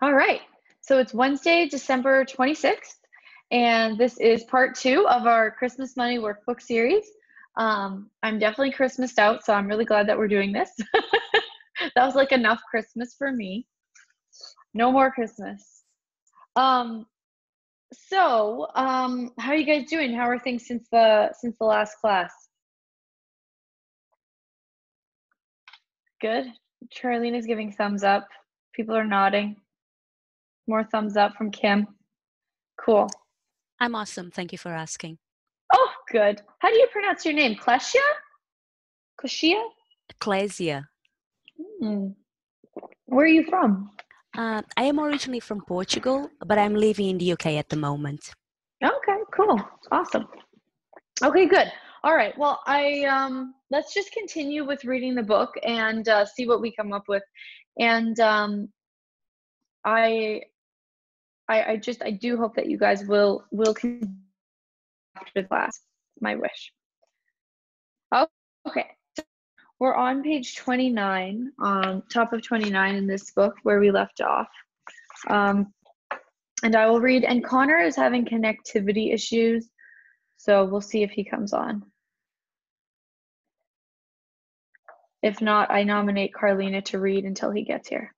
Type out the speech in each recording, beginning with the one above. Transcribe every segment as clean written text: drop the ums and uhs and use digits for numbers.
All right. So it's Wednesday, December 26th, and this is part 2 of our Christmas Money Workbook series. I'm definitely Christmased out, so I'm really glad that we're doing this. That was like enough Christmas for me. No more Christmas. How are you guys doing? How are things since the last class? Good. Charlene is giving thumbs up. People are nodding. More thumbs up from Kim. Cool. I'm awesome. Thank you for asking. Oh, good. How do you pronounce your name? Klesia? Klesia? Ecclesia. Where are you from? I am originally from Portugal, but I'm living in the UK at the moment. Okay, cool. Awesome. Okay, good. All right. Well, let's just continue with reading the book and see what we come up with. And I do hope that you guys will continue after class. My wish. Okay. So we're on page 29, top of 29 in this book where we left off. And I will read, and Connor is having connectivity issues, so we'll see if he comes on. If not, I nominate Carlina to read until he gets here.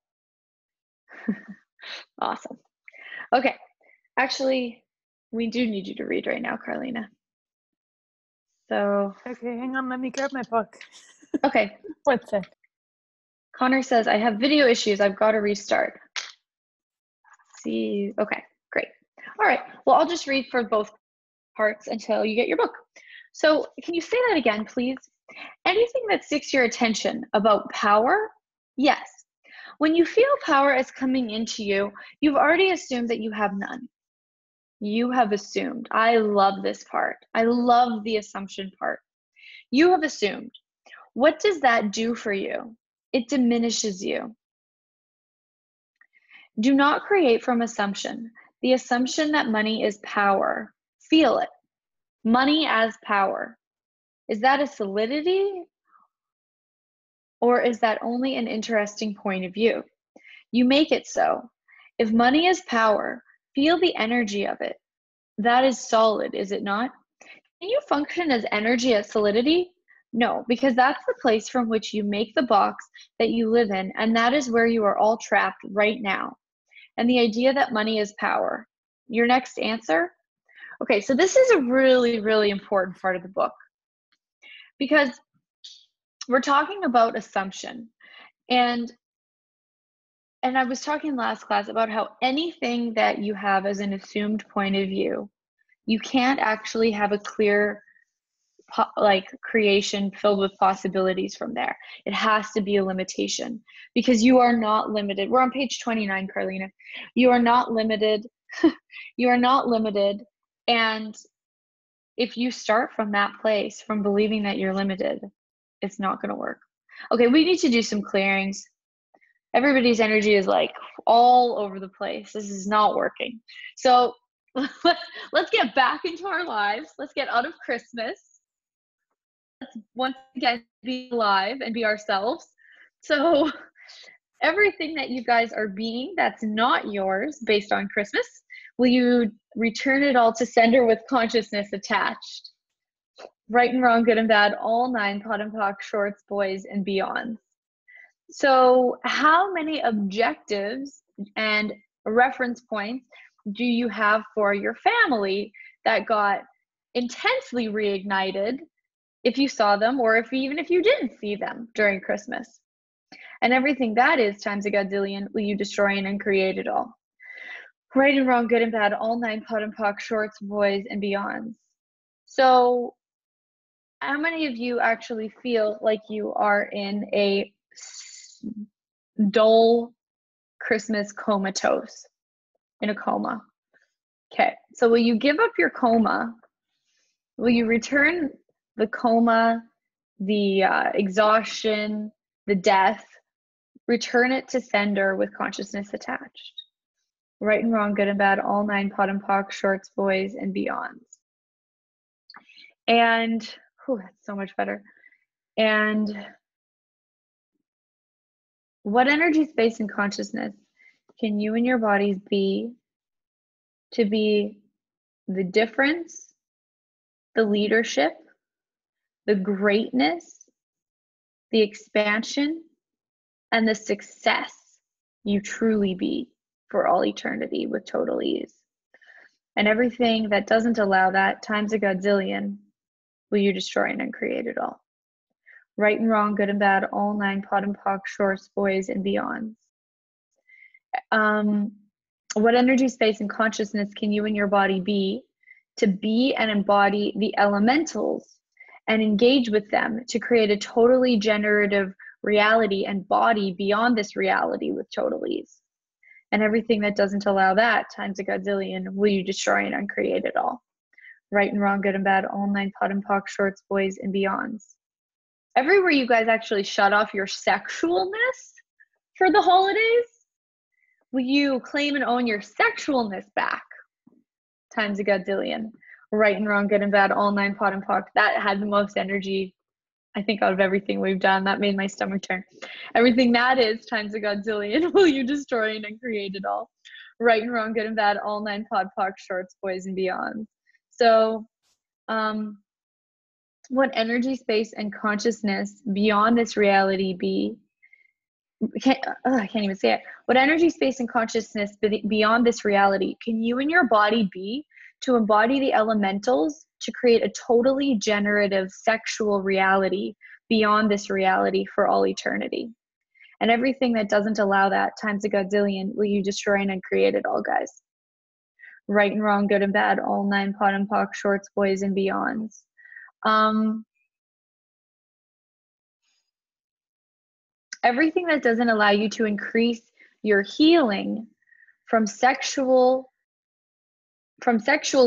Awesome. Okay, actually, we do need you to read right now, Carlina. So. Okay, hang on, let me grab my book. Okay. One sec. Connor says, I have video issues, I've got to restart. See, okay, great. All right, well, I'll just read for both parts until you get your book. So can you say that again, please? Anything that seeks your attention about power? Yes. When you feel power is coming into you, you've already assumed that you have none. You have assumed. I love this part. I love the assumption part. You have assumed. What does that do for you? It diminishes you. Do not create from assumption. The assumption that money is power. Feel it. Money as power. Is that a solidity? Or is that only an interesting point of view? You make it so. If money is power, feel the energy of it. That is solid, is it not? Can you function as energy as solidity? No, because that's the place from which you make the box that you live in, and that is where you are all trapped right now. And the idea that money is power. Your next answer? Okay, so this is a really, really important part of the book because we're talking about assumption. And I was talking last class about how anything that you have as an assumed point of view, you can't actually have a clear creation filled with possibilities from there. It has to be a limitation because you are not limited. We're on page 29, Carlina. You are not limited. You are not limited. And if you start from that place, from believing that you're limited, it's not going to work. Okay, we need to do some clearings. Everybody's energy is like all over the place. This is not working. So let's get back into our lives. Let's get out of Christmas. Let's once again be alive and be ourselves. So everything that you guys are being that's not yours based on Christmas, will you return it all to sender with consciousness attached? Right and wrong, good and bad, all 9, pot and pock, shorts, boys, and beyonds. So how many objectives and reference points do you have for your family that got intensely reignited if you saw them, or even if you didn't see them during Christmas? And everything that is times a godzillion, will you destroy and uncreate it all? Right and wrong, good and bad, all 9, pot and pock, shorts, boys, and beyonds. So how many of you actually feel like you are in a dull Christmas comatose, in a coma? Okay, so will you give up your coma? Will you return the coma, the exhaustion, the death, return it to sender with consciousness attached? Right and wrong, good and bad, all 9, pot and pock, shorts, boys, and beyonds. And, that's so much better. And what energy, space, and consciousness can you and your bodies be to be the difference, the leadership, the greatness, the expansion, and the success you truly be for all eternity with total ease? And everything that doesn't allow that times a godzillion, will you destroy and uncreate it all? Right and wrong, good and bad, all nine, pot and pock, shorts, boys, and beyonds. What energy, space, and consciousness can you and your body be to be and embody the elementals and engage with them to create a totally generative reality and body beyond this reality with total ease? And everything that doesn't allow that times a godzillion, will you destroy and uncreate it all? Right and wrong, good and bad, all nine, pot and pock, shorts, boys, and beyonds. Everywhere you guys actually shut off your sexualness for the holidays, will you claim and own your sexualness back times a godzillion? Right and wrong, good and bad, all nine, pot and pock. That had the most energy, I think, out of everything we've done. That made my stomach turn. Everything that is times a godzillion, will you destroy and uncreate it all? Right and wrong, good and bad, all nine, pot, pock, shorts, boys, and beyond. So, what energy, space, and consciousness beyond this reality be? I can't even say it. What energy, space, and consciousness beyond this reality can you and your body be to embody the elementals to create a totally generative sexual reality beyond this reality for all eternity? And everything that doesn't allow that times a godzillion, will you destroy and uncreate it all, guys? Right and wrong, good and bad, all nine, pot and pock, shorts, boys, and beyonds. Everything that doesn't allow you to increase your healing from sexual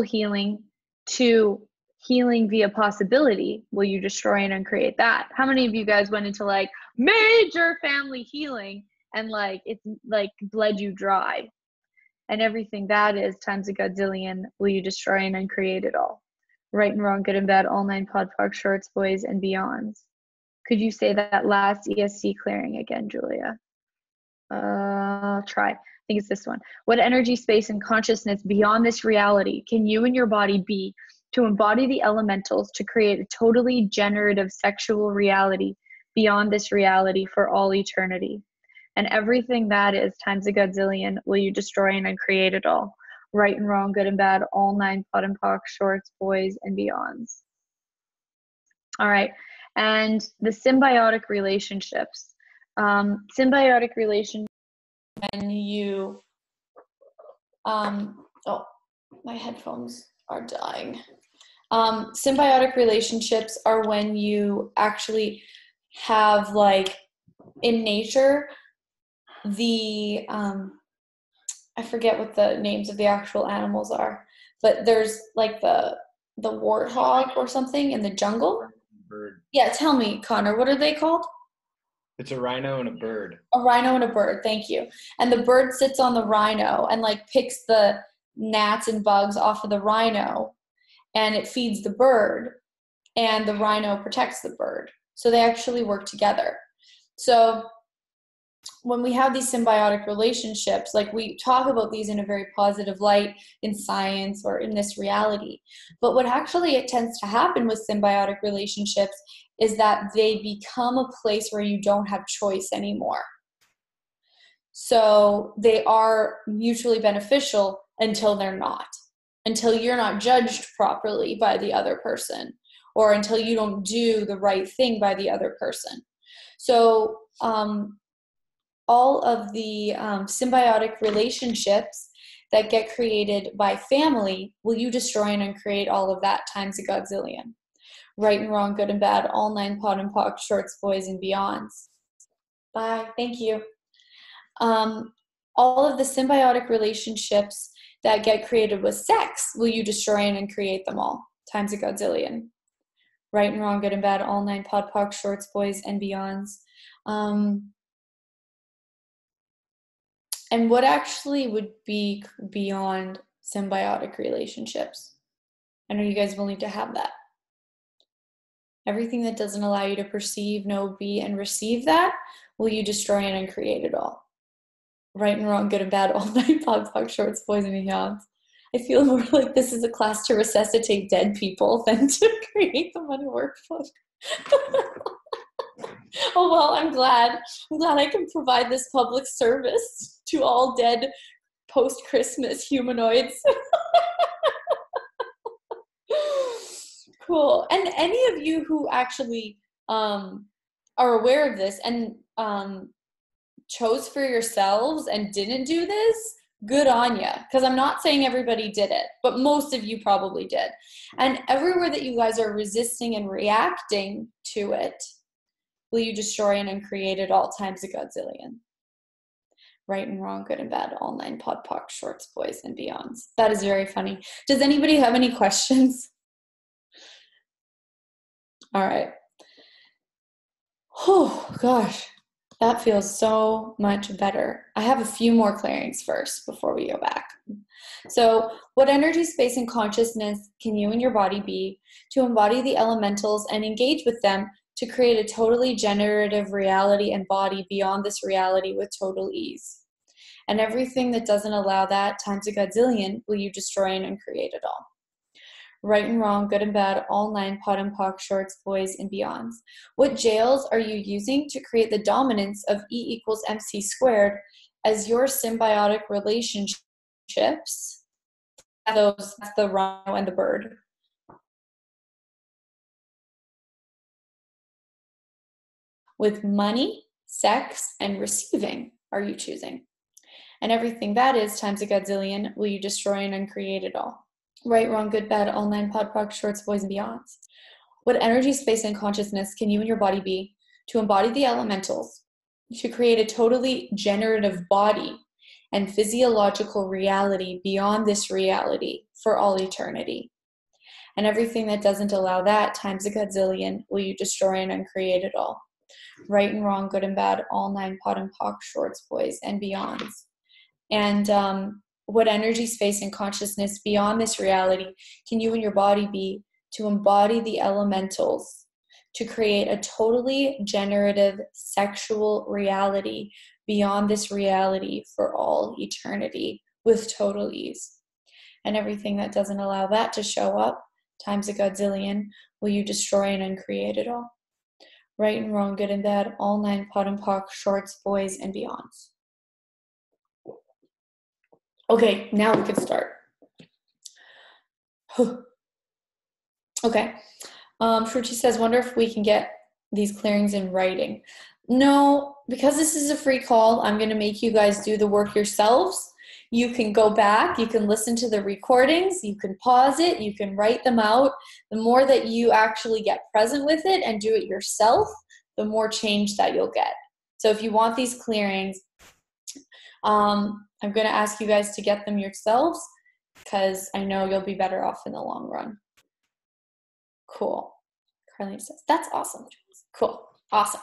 healing to healing via possibility, will you destroy and uncreate that? How many of you guys went into like major family healing and like it's like bled you dry? And everything that is times a godzillion, will you destroy and uncreate it all? Right and wrong, good and bad, all nine, pod, pock, shorts, boys, and beyonds. Could you say that last ESC clearing again, Julia? I'll try. I think it's this one. What energy, space, and consciousness beyond this reality can you and your body be to embody the elementals to create a totally generative sexual reality beyond this reality for all eternity? And everything that is times a godzillion, will you destroy and uncreate it all? Right and wrong, good and bad, all nine, pot and pock, shorts, boys, and beyonds. All right. And the symbiotic relationships. Symbiotic relationships, when you, oh, my headphones are dying. Symbiotic relationships are when you actually have, like, in nature, the, I forget what the names of the actual animals are, but there's like the warthog or something in the jungle. Bird. Yeah, tell me, Connor, what are they called? It's a rhino and a bird. A rhino and a bird, thank you. And the bird sits on the rhino and like picks the gnats and bugs off of the rhino, and it feeds the bird, and the rhino protects the bird. So they actually work together. So when we have these symbiotic relationships, like we talk about these in a very positive light in science or in this reality, but what actually it tends to happen with symbiotic relationships is that they become a place where you don't have choice anymore. So they are mutually beneficial until they're not, until you're not judged properly by the other person, or until you don't do the right thing by the other person. So all of the symbiotic relationships that get created by family, will you destroy and uncreate all of that times a godzillion? Right and wrong, good and bad, all nine, pot and pock, shorts, boys, and beyonds. Bye, thank you. All of the symbiotic relationships that get created with sex, will you destroy and uncreate them all times a godzillion? Right and wrong, good and bad, all nine, pot, pock, shorts, boys, and beyonds. And what actually would be beyond symbiotic relationships? And are you guys willing to have that? Everything that doesn't allow you to perceive, know, be, and receive that, will you destroy and uncreate it all? Right and wrong, good and bad, all night, POD shorts, boys and beyonds. I feel more like this is a class to resuscitate dead people than to create the money workbook. Oh, well, I'm glad I can provide this public service to all dead post-Christmas humanoids. Cool. And any of you who actually are aware of this and chose for yourselves and didn't do this, good on you. Because I'm not saying everybody did it, but most of you probably did. And everywhere that you guys are resisting and reacting to it, will you destroy and uncreate it all times a godzillion? Right and wrong, good and bad, all 9 POD POC shorts, boys and beyonds. That is very funny. Does anybody have any questions? All right. Oh, gosh. That feels so much better. I have a few more clearings first before we go back. So, what energy, space, and consciousness can you and your body be to embody the elementals and engage with them to create a totally generative reality and body beyond this reality with total ease? And everything that doesn't allow that times a godzillion, will you destroy and uncreate it all? Right and wrong, good and bad, all 9 POD and POC shorts, boys and beyonds. What jails are you using to create the dominance of E = MC squared as your symbiotic relationships? That's the rhino and the bird. With money, sex, and receiving are you choosing? And everything that is times a godzillion, will you destroy and uncreate it all? Right, wrong, good, bad, all 9 POD POC shorts, boys and beyonds. What energy, space, and consciousness can you and your body be to embody the elementals, to create a totally generative body and physiological reality beyond this reality for all eternity? And everything that doesn't allow that times a godzillion, will you destroy and uncreate it all? Right and wrong, good and bad, all 9 POD and POC shorts, boys and beyonds. And what energy, space, and consciousness beyond this reality can you and your body be to embody the elementals, to create a totally generative sexual reality beyond this reality for all eternity with total ease? And everything that doesn't allow that to show up times a godzillion, will you destroy and uncreate it all? Right and wrong, good and bad, all 9 POD and POC shorts, boys and beyonds. Okay, now we can start. Okay. Shruti says, wonder if we can get these clearings in writing. No, because this is a free call, I'm going to make you guys do the work yourselves. You can go back, you can listen to the recordings, you can pause it, you can write them out. The more that you actually get present with it and do it yourself, the more change that you'll get. So if you want these clearings, I'm going to ask you guys to get them yourselves because I know you'll be better off in the long run. Cool. Carlene says, that's awesome. Cool. Awesome.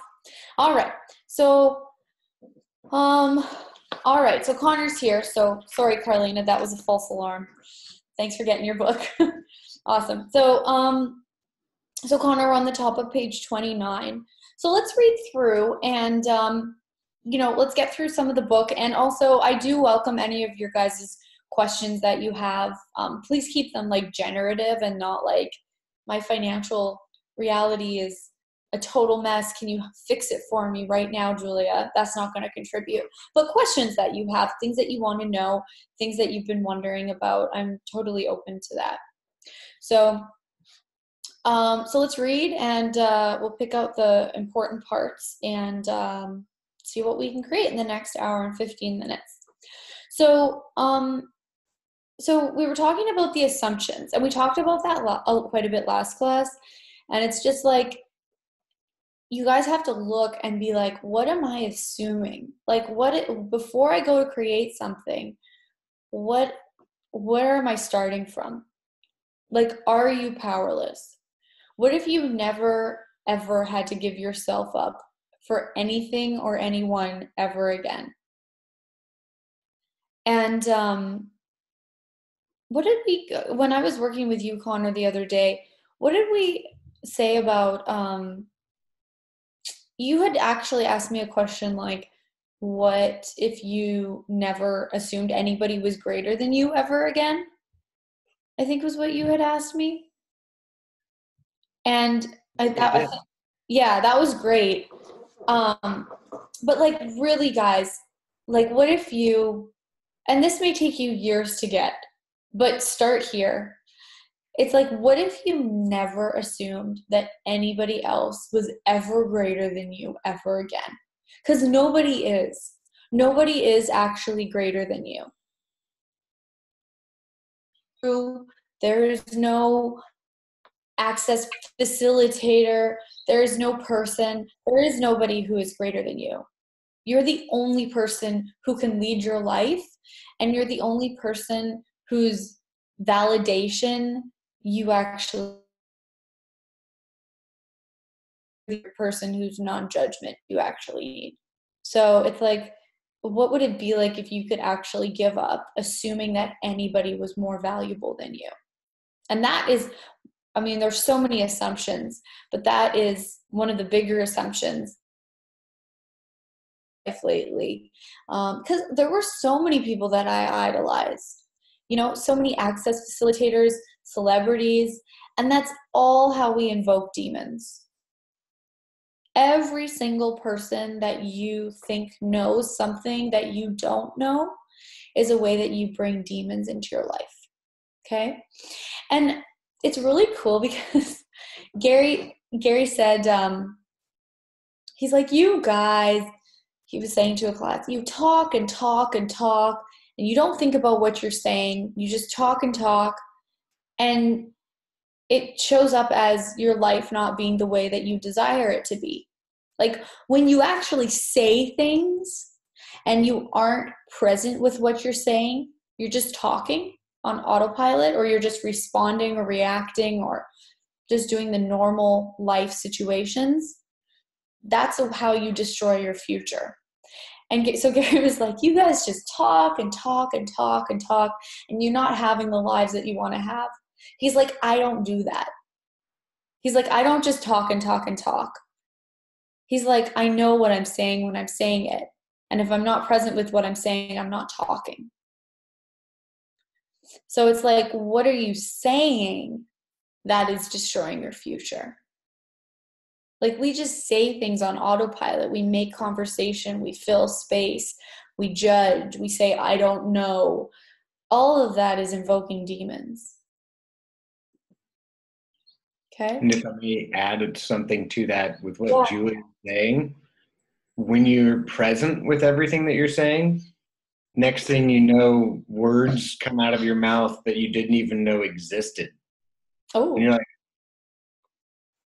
All right. So, all right. So Connor's here. So sorry, Carlina, that was a false alarm. Thanks for getting your book. Awesome. So, so Connor, we're on the top of page 29. So let's read through and, you know, let's get through some of the book. And also, I do welcome any of your guys' questions that you have. Please keep them like generative and not like, my financial reality is a total mess. Can you fix it for me right now, Julia? That's not going to contribute. But questions that you have, things that you want to know, things that you've been wondering about, I'm totally open to that. So, so let's read and we'll pick out the important parts and see what we can create in the next hour and 15 minutes. So, so we were talking about the assumptions, and we talked about that quite a bit last class, and it's just like, you guys have to look and be like, what am I assuming? Like, before I go to create something, where am I starting from? Like, are you powerless? What if you never, ever had to give yourself up for anything or anyone ever again? And what did we, when I was working with you, Connor, the other day, what did we say about, you had actually asked me a question like, what if you never assumed anybody was greater than you ever again? I think was what you had asked me. And that was great. But like really guys, like what if you, and this may take you years to get, but start here. It's like, what if you never assumed that anybody else was ever greater than you ever again? Because nobody is. Nobody is actually greater than you. There is no access facilitator. There is no person. There is nobody who is greater than you. You're the only person who can lead your life, and you're the only person whose validation you actually, the person whose non-judgment you actually need. So it's like, what would it be like if you could actually give up assuming that anybody was more valuable than you? And that is, I mean, there's so many assumptions, but that is one of the bigger assumptions lately. Because there were so many people that I idolized, you know, so many access facilitators, celebrities, and that's all how we invoke demons. Every single person that you think knows something that you don't know is a way that you bring demons into your life. Okay? And it's really cool because Gary said, he's like, you guys, he was saying to a class, you talk and talk and talk, and you don't think about what you're saying. You just talk and talk, and it shows up as your life not being the way that you desire it to be. Like when you actually say things and you aren't present with what you're saying, you're just talking on autopilot, or you're just responding or reacting or just doing the normal life situations. That's how you destroy your future. And so Gary was like, you guys just talk and talk and talk and talk, and you're not having the lives that you want to have. He's like, I don't do that. He's like, I don't just talk and talk and talk. He's like, I know what I'm saying when I'm saying it. And if I'm not present with what I'm saying, I'm not talking. So it's like, what are you saying that is destroying your future? Like, we just say things on autopilot. We make conversation. We fill space. We judge. We say, I don't know. All of that is invoking demons. Okay. And if I may add something to that with what Julie is saying, when you're present with everything that you're saying, next thing you know, words come out of your mouth that you didn't even know existed. Oh. And you're like,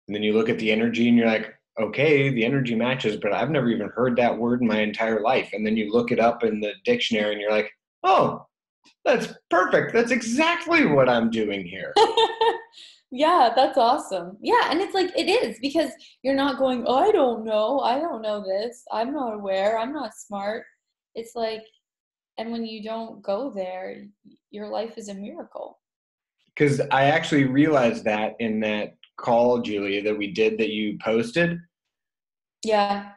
and then you look at the energy and you're like, okay, the energy matches, but I've never even heard that word in my entire life. And then you look it up in the dictionary and you're like, oh, that's perfect. That's exactly what I'm doing here. Yeah, that's awesome. Yeah, and it's like, it is, because you're not going, oh, I don't know this, I'm not aware, I'm not smart. It's like, and when you don't go there, your life is a miracle. Because I actually realized that in that call, Julia, that we did that you posted. Yeah.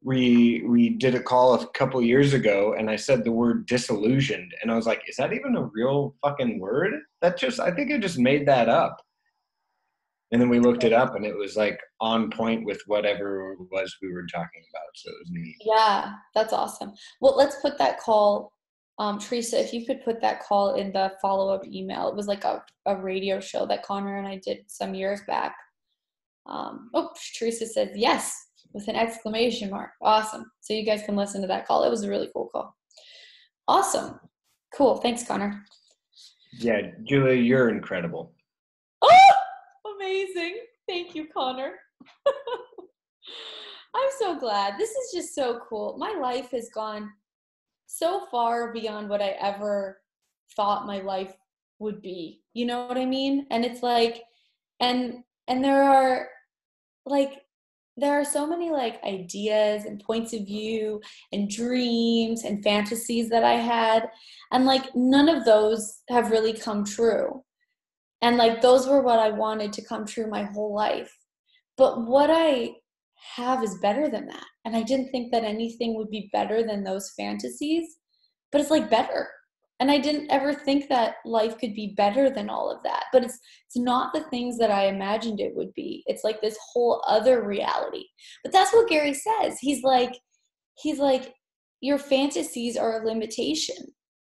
We did a call a couple years ago, and I said the word disillusioned, and I was like, is that even a real fucking word? I think I just made that up. And then we looked it up, and it was like on point with whatever it was we were talking about. So it was neat. Yeah, that's awesome. Well, let's put that call, Teresa, if you could put that call in the follow-up email. It was like a radio show that Connor and I did some years back. Teresa says yes with an exclamation mark. Awesome. So you guys can listen to that call. It was a really cool call. Awesome. Cool. Thanks, Connor. Yeah, Julia, you're incredible. Oh, amazing. Thank you, Connor. I'm so glad. This is just so cool. My life has gone so far beyond what I ever thought my life would be. You know what I mean? And it's like, and there are so many like ideas and points of view and dreams and fantasies that I had. And like, none of those have really come true. And like, those were what I wanted to come true my whole life. But what I have is better than that. And I didn't think that anything would be better than those fantasies, but it's like better. And I didn't ever think that life could be better than all of that. But it's not the things that I imagined it would be. It's like this whole other reality. But that's what Gary says. He's like, your fantasies are a limitation.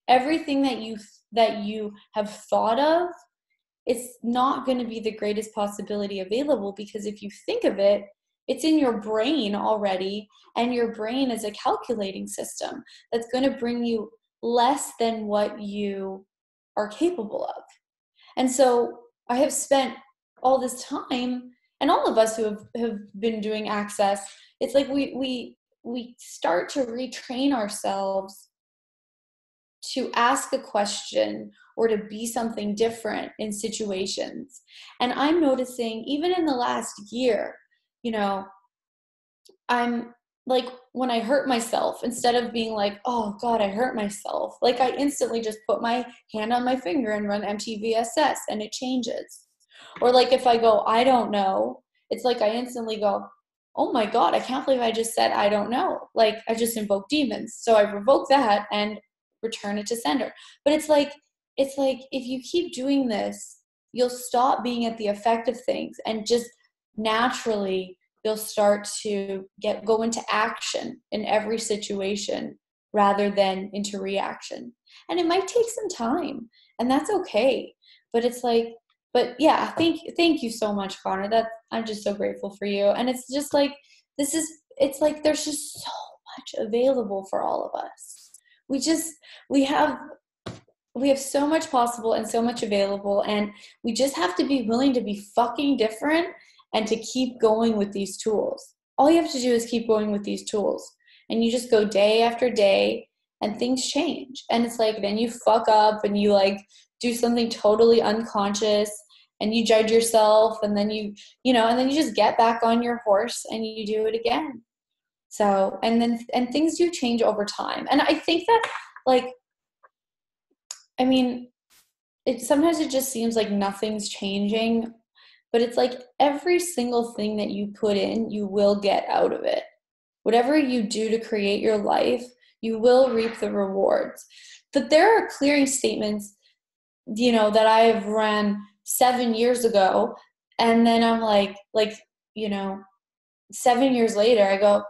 Everything that you have thought of, it's not going to be the greatest possibility available, because if you think of it, it's in your brain already, and your brain is a calculating system that's going to bring you less than what you are capable of. And so I have spent all this time, and all of us who have been doing Access, it's like we start to retrain ourselves to ask a question or to be something different in situations. And I'm noticing even in the last year, you know, I'm like, when I hurt myself, instead of being like, oh God, I hurt myself, like I instantly just put my hand on my finger and run MTVSS and it changes. Or like if I go, I don't know, it's like I instantly go, oh my God, I can't believe I just said I don't know. Like I just invoked demons. So I revoke that and return it to sender. But it's like if you keep doing this, you'll stop being at the effect of things, and just naturally you'll start to go into action in every situation rather than into reaction. And it might take some time, and that's okay. But it's like, but yeah, thank you so much, Connor. That I'm just so grateful for you. And it's just like, it's like there's just so much available for all of us. We have so much possible and so much available, and we just have to be willing to be fucking different and to keep going with these tools. All you have to do is keep going with these tools, and you just go day after day, and things change. And it's like, then you fuck up and you like do something totally unconscious and you judge yourself, and then you just get back on your horse and you do it again. So, and things do change over time. And I think that, like, I mean, sometimes it just seems like nothing's changing, but it's like every single thing that you put in, you will get out of it. Whatever you do to create your life, you will reap the rewards. But there are clearing statements, you know, that I have ran 7 years ago. And then I'm like, you know, 7 years later, I go,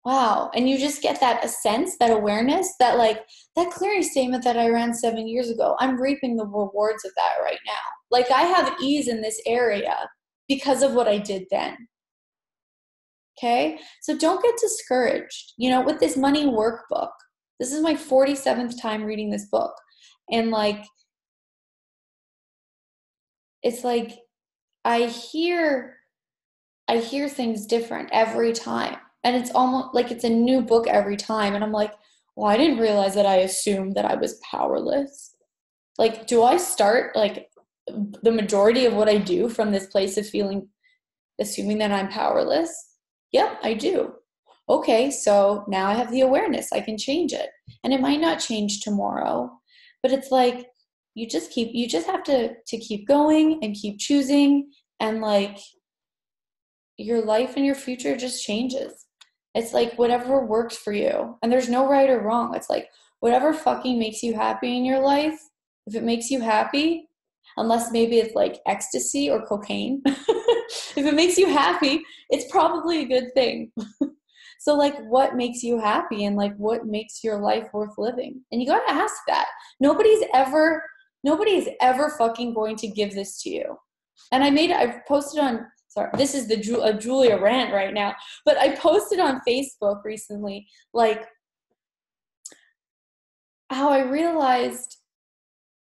wow. And you just get that sense, that awareness, that like that clearing statement that I ran 7 years ago, I'm reaping the rewards of that right now. Like I have ease in this area because of what I did then. Okay. So don't get discouraged, you know, with this money workbook. This is my 47th time reading this book. And like, it's like, I hear things different every time. And it's almost like it's a new book every time. And I'm like, well, I didn't realize that I assumed that I was powerless. Like, do I start like the majority of what I do from this place of assuming that I'm powerless? Yep, I do. Okay, so now I have the awareness. I can change it. And it might not change tomorrow, but it's like, you just have to keep going and keep choosing, and like your life and your future just changes. It's like whatever works for you, and there's no right or wrong. It's like whatever fucking makes you happy in your life. If it makes you happy, unless maybe it's like ecstasy or cocaine, if it makes you happy, it's probably a good thing. So like, what makes you happy, and like what makes your life worth living? And you gotta ask that. Nobody is ever fucking going to give this to you. And I've posted on, sorry, this is a Julia rant right now, but I posted on Facebook recently, like how I realized,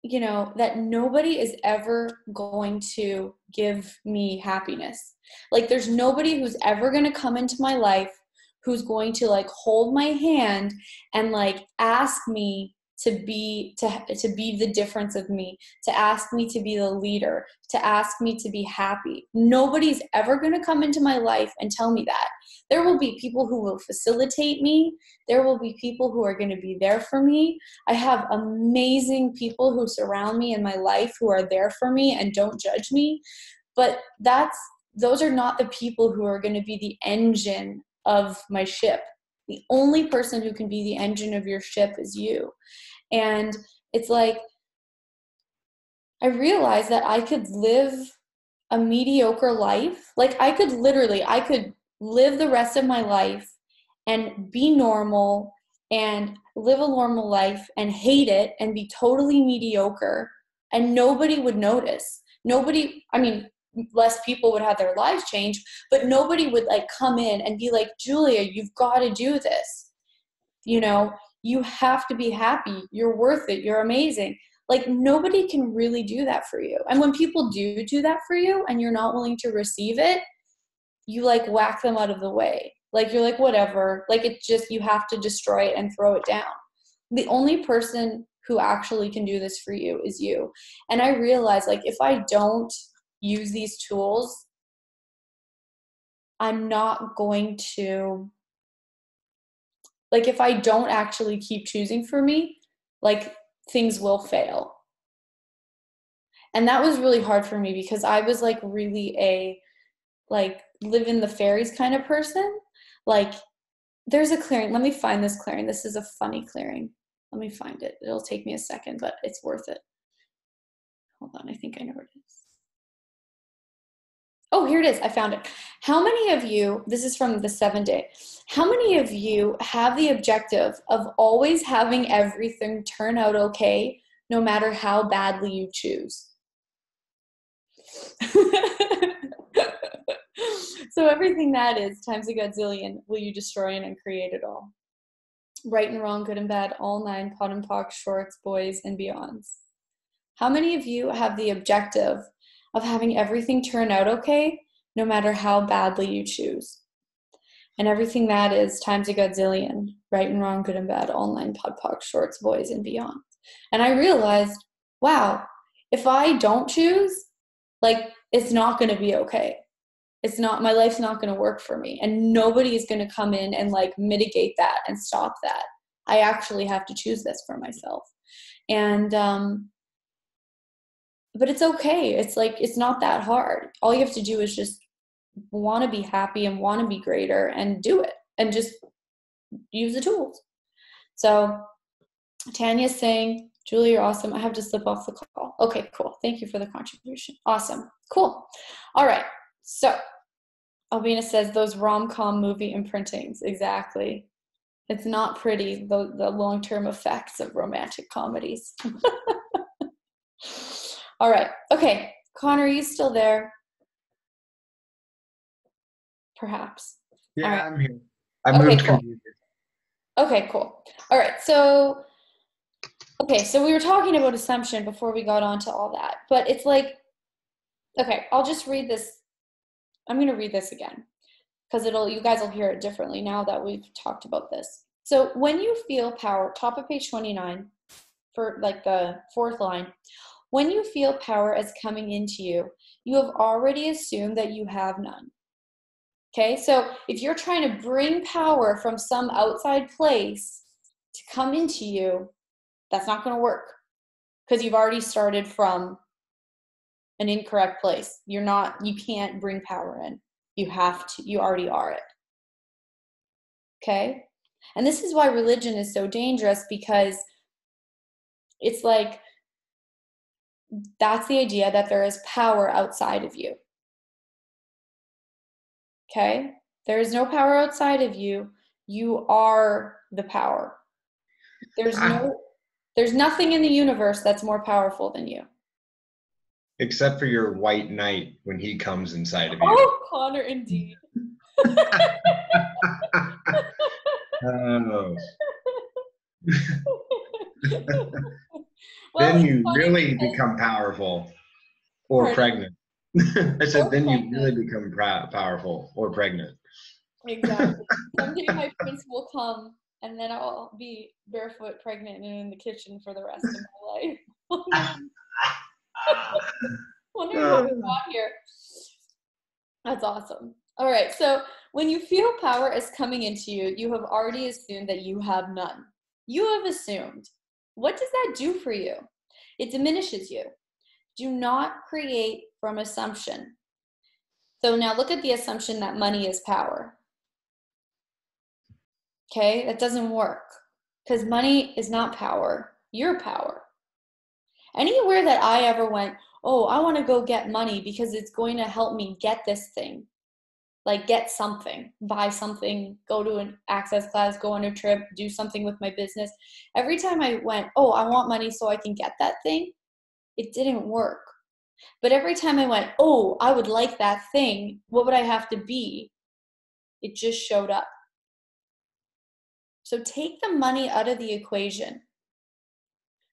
you know, that nobody is ever going to give me happiness. Like there's nobody who's ever going to come into my life who's going to like hold my hand and like ask me to be the difference of me, to ask me to be the leader, to ask me to be happy. Nobody's ever going to come into my life and tell me that. There will be people who will facilitate me. There will be people who are going to be there for me. I have amazing people who surround me in my life who are there for me and don't judge me. But that's those are not the people who are going to be the engine of my ship. The only person who can be the engine of your ship is you. And it's like, I realized that I could live a mediocre life. Like I could live the rest of my life and be normal and live a normal life and hate it and be totally mediocre, and nobody would notice. Less people would have their lives change, but nobody would like come in and be like, Julia, you've got to do this. You know, you have to be happy. You're worth it. You're amazing. Like nobody can really do that for you. And when people do that for you and you're not willing to receive it, you like whack them out of the way. Like you're like, whatever, like it just, you have to destroy it and throw it down. The only person who actually can do this for you is you. And I realize like, if I don't use these tools, I'm not going to, like, if I don't actually keep choosing for me, like things will fail. And that was really hard for me because I was like really a like live in the fairies kind of person. Like there's a clearing. Let me find this clearing. This is a funny clearing. Let me find it. It'll take me a second, but it's worth it. Hold on. I think I know where it is. Oh, here it is. I found it. How many of you, this is from the 7-day, how many of you have the objective of always having everything turn out okay, no matter how badly you choose? So everything that is times a godzillion will you destroy and uncreate it all. Right and wrong, good and bad, all 9, pot and pock, shorts, boys, and beyonds. How many of you have the objective of having everything turn out okay, no matter how badly you choose? And everything that is times a godzillion, right and wrong, good and bad, all 9, pot, pock, shorts, boys, and beyond. And I realized, wow, if I don't choose, like, it's not going to be okay. It's not, my life's not going to work for me. And nobody is going to come in and like mitigate that and stop that. I actually have to choose this for myself. And, but it's okay. It's like, it's not that hard. All you have to do is just want to be happy and want to be greater and do it and just use the tools. So Tanya's saying, Julie, you're awesome. I have to slip off the call. Okay, cool. Thank you for the contribution. Awesome. Cool. All right. So Albina says those rom-com movie imprintings. Exactly. It's not pretty, the long-term effects of romantic comedies. All right. Okay. Connor, are you still there? Perhaps. Yeah, right. I'm here. I moved cool. computers. Okay, cool. All right. So we were talking about assumption before we got on to all that. But it's like, okay, I'll just read this. I'm going to read this again because you guys will hear it differently now that we've talked about this. So when you feel power, top of page 29, for like the 4th line, when you feel power as coming into you, you have already assumed that you have none. Okay, so if you're trying to bring power from some outside place to come into you, that's not going to work because you've already started from an incorrect place. You can't bring power in. You already are it. Okay? And this is why religion is so dangerous, because it's like, that's the idea that there is power outside of you. Okay? There is no power outside of you. You are the power. There's nothing in the universe that's more powerful than you. Except for your white knight when he comes inside of you. Oh, Connor, indeed. Oh. Well, Then you really become powerful or pregnant. I said, then you really become powerful or pregnant. Exactly. Someday my prince will come, and then I'll be barefoot, pregnant, and in the kitchen for the rest of my life. Wondering how we got here. That's awesome. All right. So when you feel power is coming into you, you have already assumed that you have none. You have assumed. What does that do for you? It diminishes you. Do not create from assumption. So now look at the assumption that money is power. Okay, that doesn't work because money is not power. You're power. Anywhere that I ever went, oh, I want to go get money because it's going to help me get this thing, like get something, buy something, go to an access class, go on a trip, do something with my business. Every time I went, oh, I want money so I can get that thing, it didn't work. But every time I went, oh, I would like that thing, what would I have to be? It just showed up. So take the money out of the equation.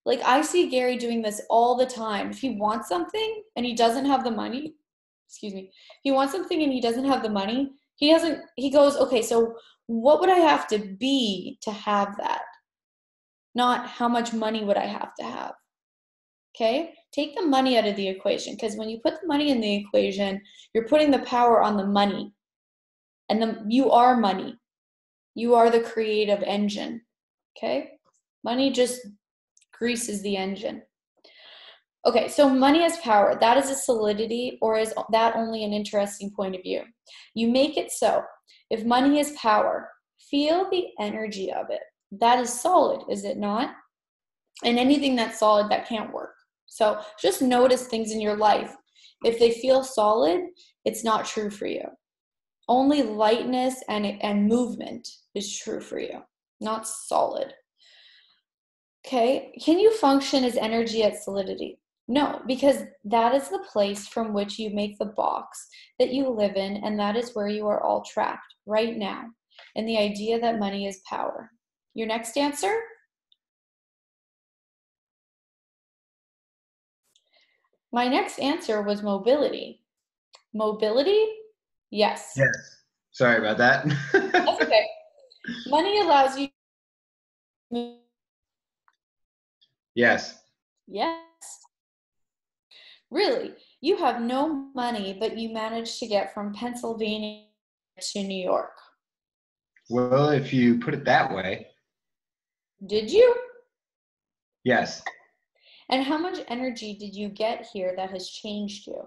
Like I see Gary doing this all the time. If he wants something and he doesn't have the money, if he wants something and he doesn't have the money, he goes, okay, so what would I have to be to have that? Not how much money would I have to have. Okay? Take the money out of the equation, because when you put the money in the equation, you're putting the power on the money. And you are money. You are the creative engine. Okay? Money just greases the engine. Okay, so money as power, that is a solidity, or is that only an interesting point of view? You make it so. If money is power, feel the energy of it. That is solid, is it not? And anything that's solid, that can't work. So just notice things in your life. If they feel solid, it's not true for you. Only lightness and movement is true for you, not solid. Okay, can you function as energy at solidity? No, because that is the place from which you make the box that you live in, and that is where you are all trapped right now, and the idea that money is power. Your next answer? My next answer was mobility. Mobility? Yes. Yes. Sorry about that. That's okay. Money allows you to move. Yes. Yes. Really, you have no money, but you managed to get from Pennsylvania to New York. Well, if you put it that way, Did you? yes. And how much energy did you get here that has changed you?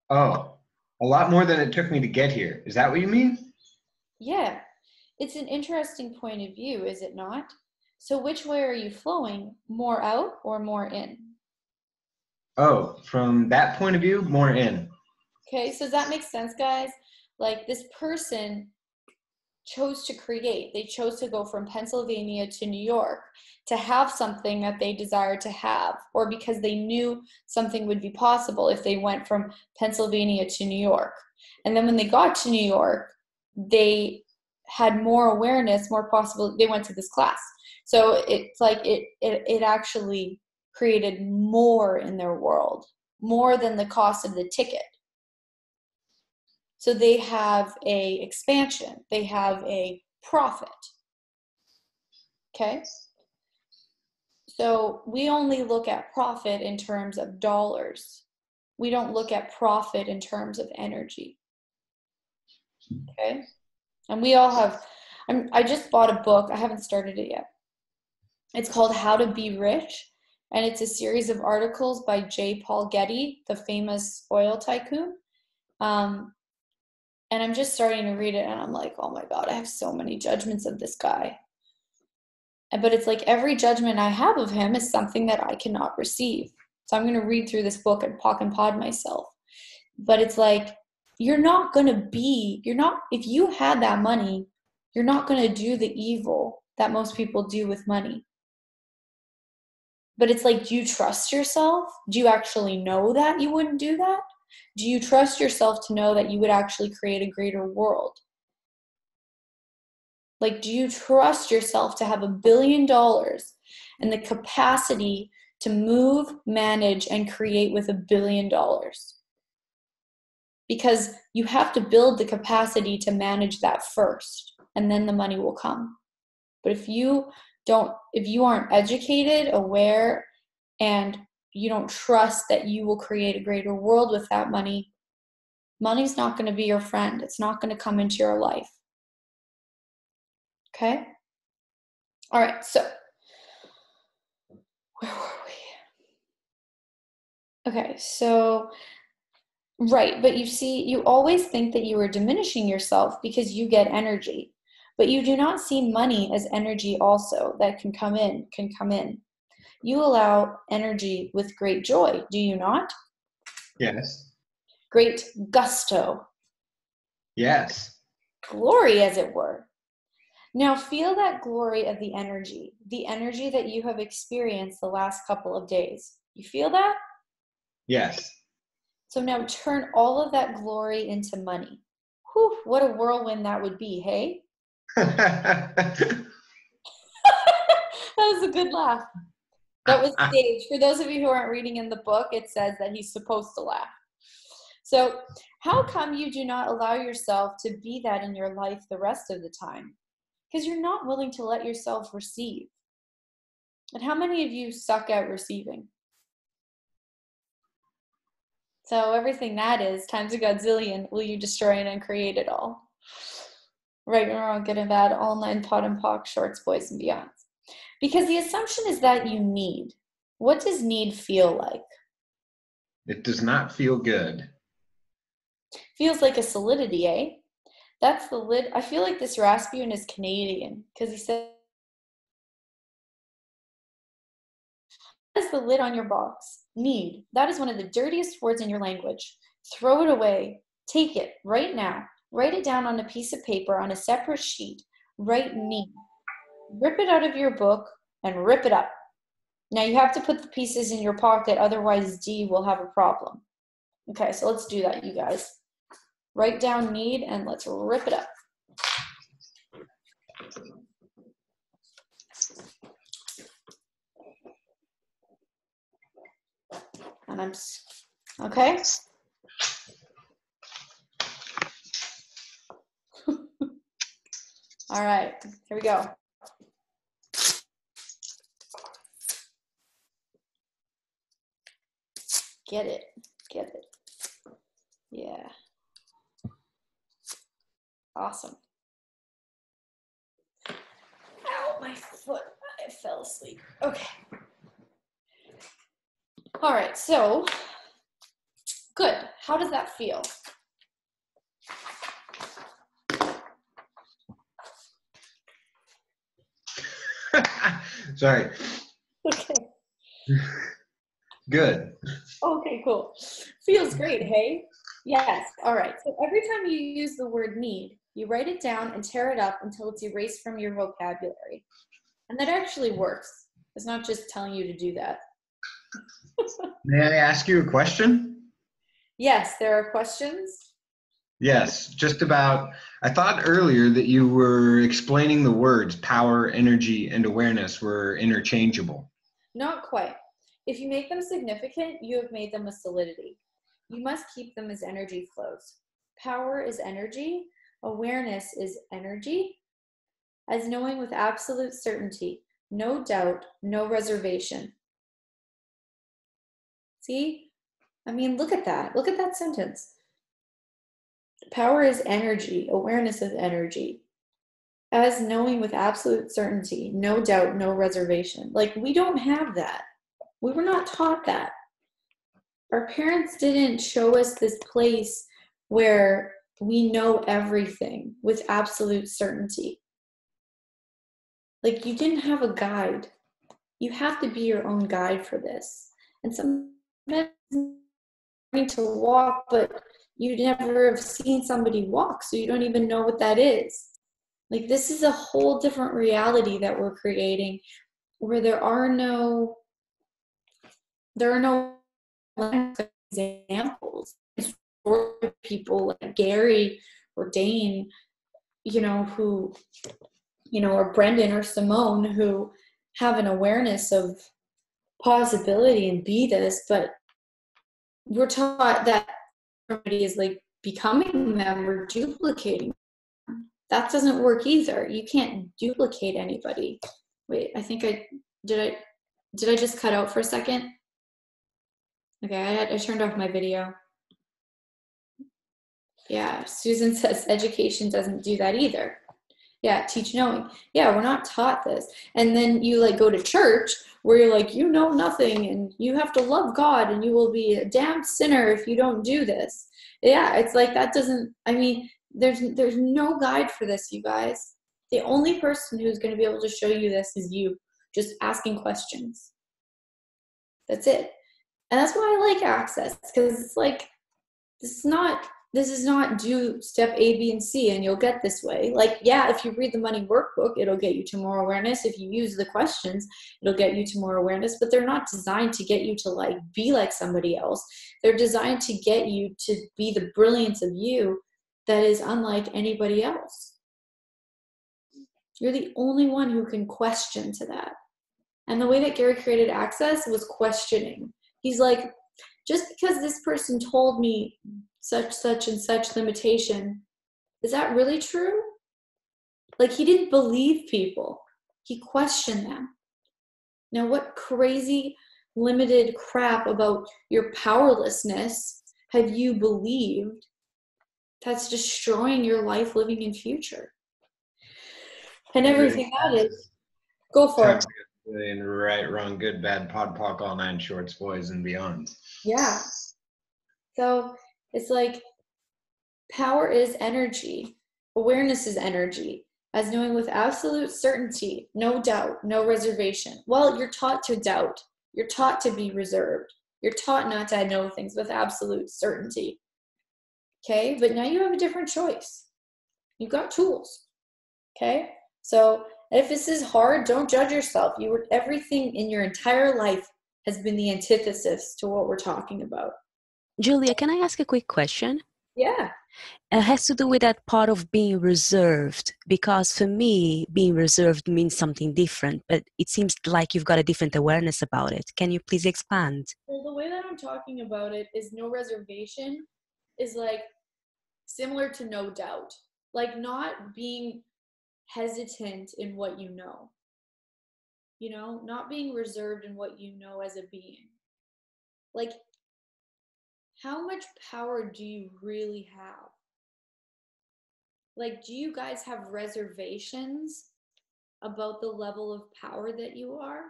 Oh, a lot more than it took me to get here. Is that what you mean? Yeah, it's an interesting point of view, is it not? So which way are you flowing? More out or more in? Oh, from that point of view, more in. Okay, so does that make sense, guys? Like this person chose to create. They chose to go from Pennsylvania to New York to have something that they desired to have, or because they knew something would be possible if they went from Pennsylvania to New York. And then when they got to New York, they had more awareness, more possible. They went to this class. So it's like it actually created more in their world, more than the cost of the ticket. So they have a expansion, they have a profit. Okay? So we only look at profit in terms of dollars. We don't look at profit in terms of energy. Okay? And we all have, I just bought a book, I haven't started it yet. It's called How to Be Rich, and it's a series of articles by J. Paul Getty, the famous oil tycoon. And I'm just starting to read it, and I'm like, oh my God, I have so many judgments of this guy. But it's like every judgment I have of him is something that I cannot receive. So I'm going to read through this book and pock and pod myself. But it's like, if you had that money, you're not going to do the evil that most people do with money. But it's like, do you trust yourself? Do you actually know that you wouldn't do that? Do you trust yourself to know that you would actually create a greater world? Like, do you trust yourself to have $1 billion and the capacity to move, manage, and create with $1 billion? Because you have to build the capacity to manage that first, and then the money will come. But if you aren't educated, aware, and you don't trust that you will create a greater world with that money, money's not going to be your friend. It's not going to come into your life. Okay? All right, so where were we? Okay, so Right, but you see, you always think that you are diminishing yourself because you get energy. But you do not see money as energy also that can come in, can come in. You allow energy with great joy, do you not? Yes. Great gusto, Yes. glory as it were. Now feel that glory of the energy that you have experienced the last couple of days. You feel that? Yes. So now turn all of that glory into money. Whew, what a whirlwind that would be, hey? That was a good laugh. That was staged. For those of you who aren't reading in the book, it says that he's supposed to laugh. So how come you do not allow yourself to be that in your life the rest of the time? Because you're not willing to let yourself receive. And how many of you suck at receiving? So everything that is times a godzillion, will you destroy and uncreate it all? Right or wrong, good and bad, all nine pot and pock, shorts, boys, and beyonds. Because the assumption is that you need. What does need feel like? It does not feel good. Feels like a solidity, eh? That's the lid. I feel like this Rasputin is Canadian because he said, that is the lid on your box. Need. That is one of the dirtiest words in your language. Throw it away. Take it right now. Write it down on a piece of paper on a separate sheet. Write need. Rip it out of your book and rip it up. Now you have to put the pieces in your pocket, otherwise D will have a problem. Okay, so let's do that, you guys. Write down need and let's rip it up. And I'm, okay? All right, here we go. Get it, get it. Yeah. Awesome. Ow, my foot, I fell asleep. Okay. All right, so, good. How does that feel? Sorry. Okay. Good. Okay, cool. Feels great, hey? Yes. All right. So every time you use the word need, you write it down and tear it up until it's erased from your vocabulary. And that actually works. It's not just telling you to do that. May I ask you a question? Yes, there are questions. Yes, just about, I thought earlier that you were explaining the words power, energy, and awareness were interchangeable. Not quite. If you make them significant, you have made them a solidity. You must keep them as energy flows. Power is energy. Awareness is energy. As knowing with absolute certainty, no doubt, no reservation. See? I mean, look at that. Look at that sentence. Power is energy. Awareness is energy. As knowing with absolute certainty, no doubt, no reservation. Like, we don't have that. We were not taught that. Our parents didn't show us this place where we know everything with absolute certainty. Like, you didn't have a guide. You have to be your own guide for this. And sometimes you need to walk, but you never have seen somebody walk, so you don't even know what that is. Like, this is a whole different reality that we're creating, where there are no examples for people like Gary or Dane, who, or Brendan or Simone, who have an awareness of possibility and be this, but we're taught that everybody is like becoming them or duplicating them. That doesn't work either. You can't duplicate anybody. Wait, I think did I just cut out for a second? Okay, I turned off my video. Yeah, Susan says education doesn't do that either. Yeah, teach knowing. Yeah, we're not taught this. And then you like go to church where you're like, you know nothing and you have to love God and you will be a damned sinner if you don't do this. Yeah, it's like that doesn't, I mean, there's no guide for this, you guys. The only person who's going to be able to show you this is you, just asking questions. That's it. And that's why I like Access, because it's like, this is not do step A, B, and C and you'll get this way. Like, yeah, if you read the money workbook, it'll get you to more awareness. If you use the questions, it'll get you to more awareness, but they're not designed to get you to like be like somebody else. They're designed to get you to be the brilliance of you that is unlike anybody else. You're the only one who can question to that. And the way that Gary created Access was questioning. He's like, just because this person told me such and such limitation, is that really true? Like, he didn't believe people. He questioned them. Now, what crazy limited crap about your powerlessness have you believed that's destroying your life, living, and future? And everything that is, go for it. In right, wrong, good, bad, pod, poc, all nine shorts, boys, and beyond. Yeah. So it's like power is energy. Awareness is energy. As knowing with absolute certainty, no doubt, no reservation. Well, you're taught to doubt. You're taught to be reserved. You're taught not to know things with absolute certainty. Okay? But now you have a different choice. You've got tools. Okay? So if this is hard, don't judge yourself. Everything in your entire life has been the antithesis to what we're talking about. Julia, can I ask a quick question? Yeah. It has to do with that part of being reserved, because for me, being reserved means something different, but it seems like you've got a different awareness about it. Can you please expand? Well, the way that I'm talking about it is no reservation is like similar to no doubt. Like not being hesitant in what you know. You know, not being reserved in what you know as a being. Like, how much power do you really have? Like, do you guys have reservations about the level of power that you are?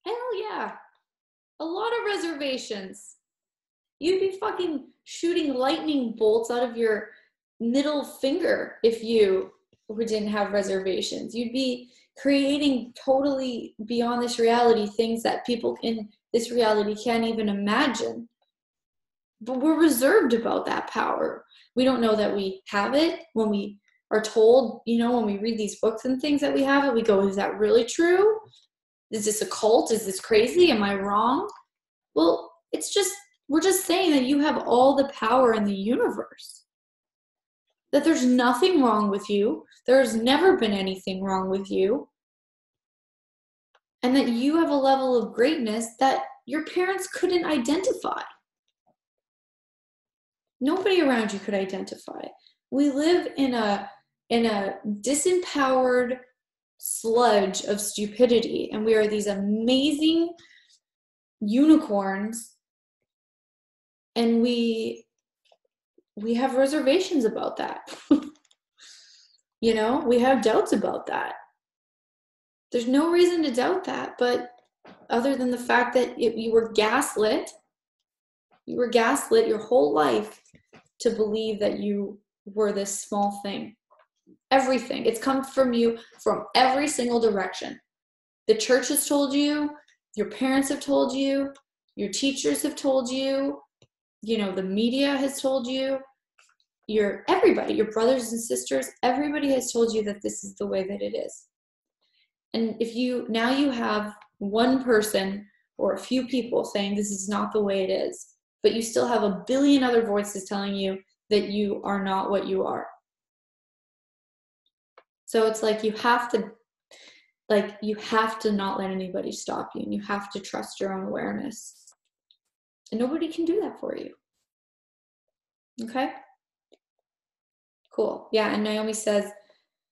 Hell yeah. A lot of reservations. You'd be fucking shooting lightning bolts out of your middle finger if you didn't have reservations. You'd be creating totally beyond this reality things that people in this reality can't even imagine. But we're reserved about that power. We don't know that we have it. When we are told, you know, when we read these books and things that we have it, we go, is that really true? Is this a cult? Is this crazy? Am I wrong? Well, we're just saying that you have all the power in the universe. That there's nothing wrong with you. There's never been anything wrong with you. And that you have a level of greatness that your parents couldn't identify. Nobody around you could identify. We live in a disempowered sludge of stupidity, and we are these amazing unicorns, and we have reservations about that. You know, we have doubts about that. There's no reason to doubt that, but other than the fact that you were gaslit your whole life to believe that you were this small thing. Everything. It's come from you from every single direction. The church has told you, your parents have told you, your teachers have told you, you know, the media has told you, everybody, your brothers and sisters, everybody has told you that this is the way that it is. And if you have one person or a few people saying this is not the way it is, but you still have a billion other voices telling you that you are not what you are. So it's like you have to not let anybody stop you, and you have to trust your own awareness. And nobody can do that for you. Okay? Cool. Yeah, and Naomi says,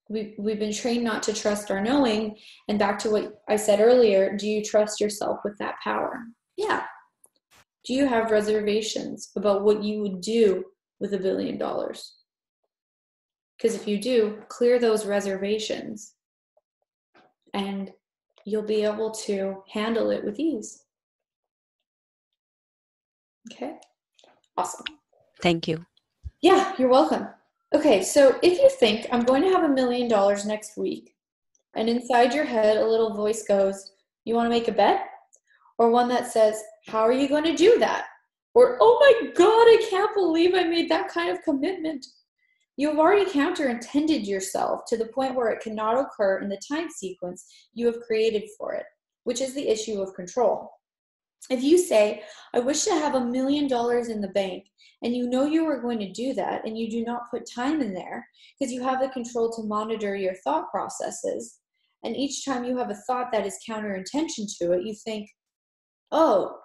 we've been trained not to trust our knowing. And back to what I said earlier, do you trust yourself with that power? Yeah. Do you have reservations about what you would do with $1 billion? Because if you do, clear those reservations and you'll be able to handle it with ease. Okay? Awesome. Thank you. Yeah, you're welcome. Okay, so if you think I'm going to have $1 million next week, and inside your head a little voice goes, you want to make a bet? Or one that says, how are you going to do that? Or, oh my God, I can't believe I made that kind of commitment. You have already counter-intended yourself to the point where it cannot occur in the time sequence you have created for it, which is the issue of control. If you say, I wish to have $1 million in the bank, and you know you are going to do that, and you do not put time in there because you have the control to monitor your thought processes, and each time you have a thought that is counter-intention to it, you think, oh,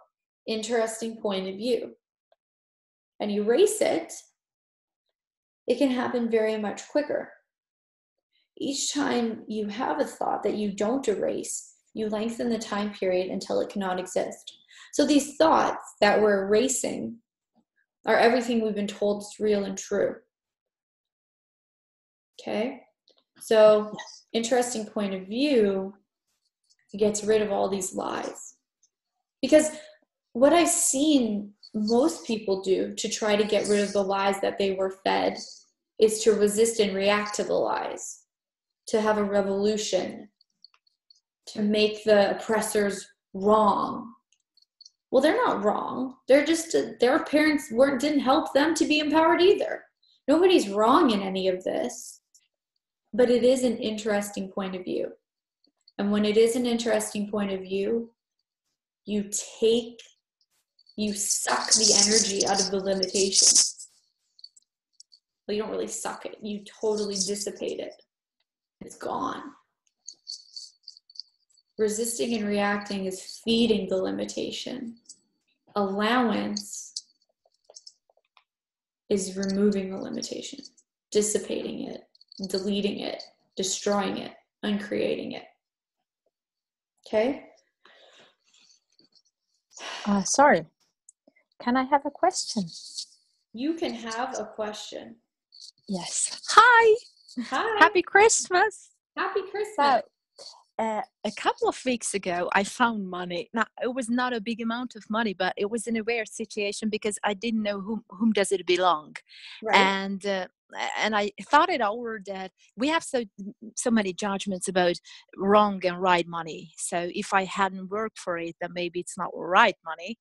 interesting point of view, and you erase it, it can happen very much quicker. Each time you have a thought that you don't erase, you lengthen the time period until it cannot exist. So these thoughts that we're erasing are everything we've been told is real and true. Okay? So, interesting point of view gets rid of all these lies. Because what I've seen most people do to try to get rid of the lies that they were fed is to resist and react to the lies, to have a revolution, to make the oppressors wrong. Well, they're not wrong. They're just, their parents didn't help them to be empowered either. Nobody's wrong in any of this, but it is an interesting point of view. And when it is an interesting point of view, you suck the energy out of the limitation. Well, you don't really suck it. You totally dissipate it. It's gone. Resisting and reacting is feeding the limitation. Allowance is removing the limitation, dissipating it, deleting it, destroying it, uncreating it. Okay? Sorry. Can I have a question? You can have a question. Yes. Hi. Hi. Happy Christmas. Happy Christmas. So, a couple of weeks ago, I found money. Now, it was not a big amount of money, but it was in a weird situation because I didn't know whom does it belong. Right. And I thought it over that we have so many judgments about wrong and right money. So if I hadn't worked for it, then maybe it's not right money.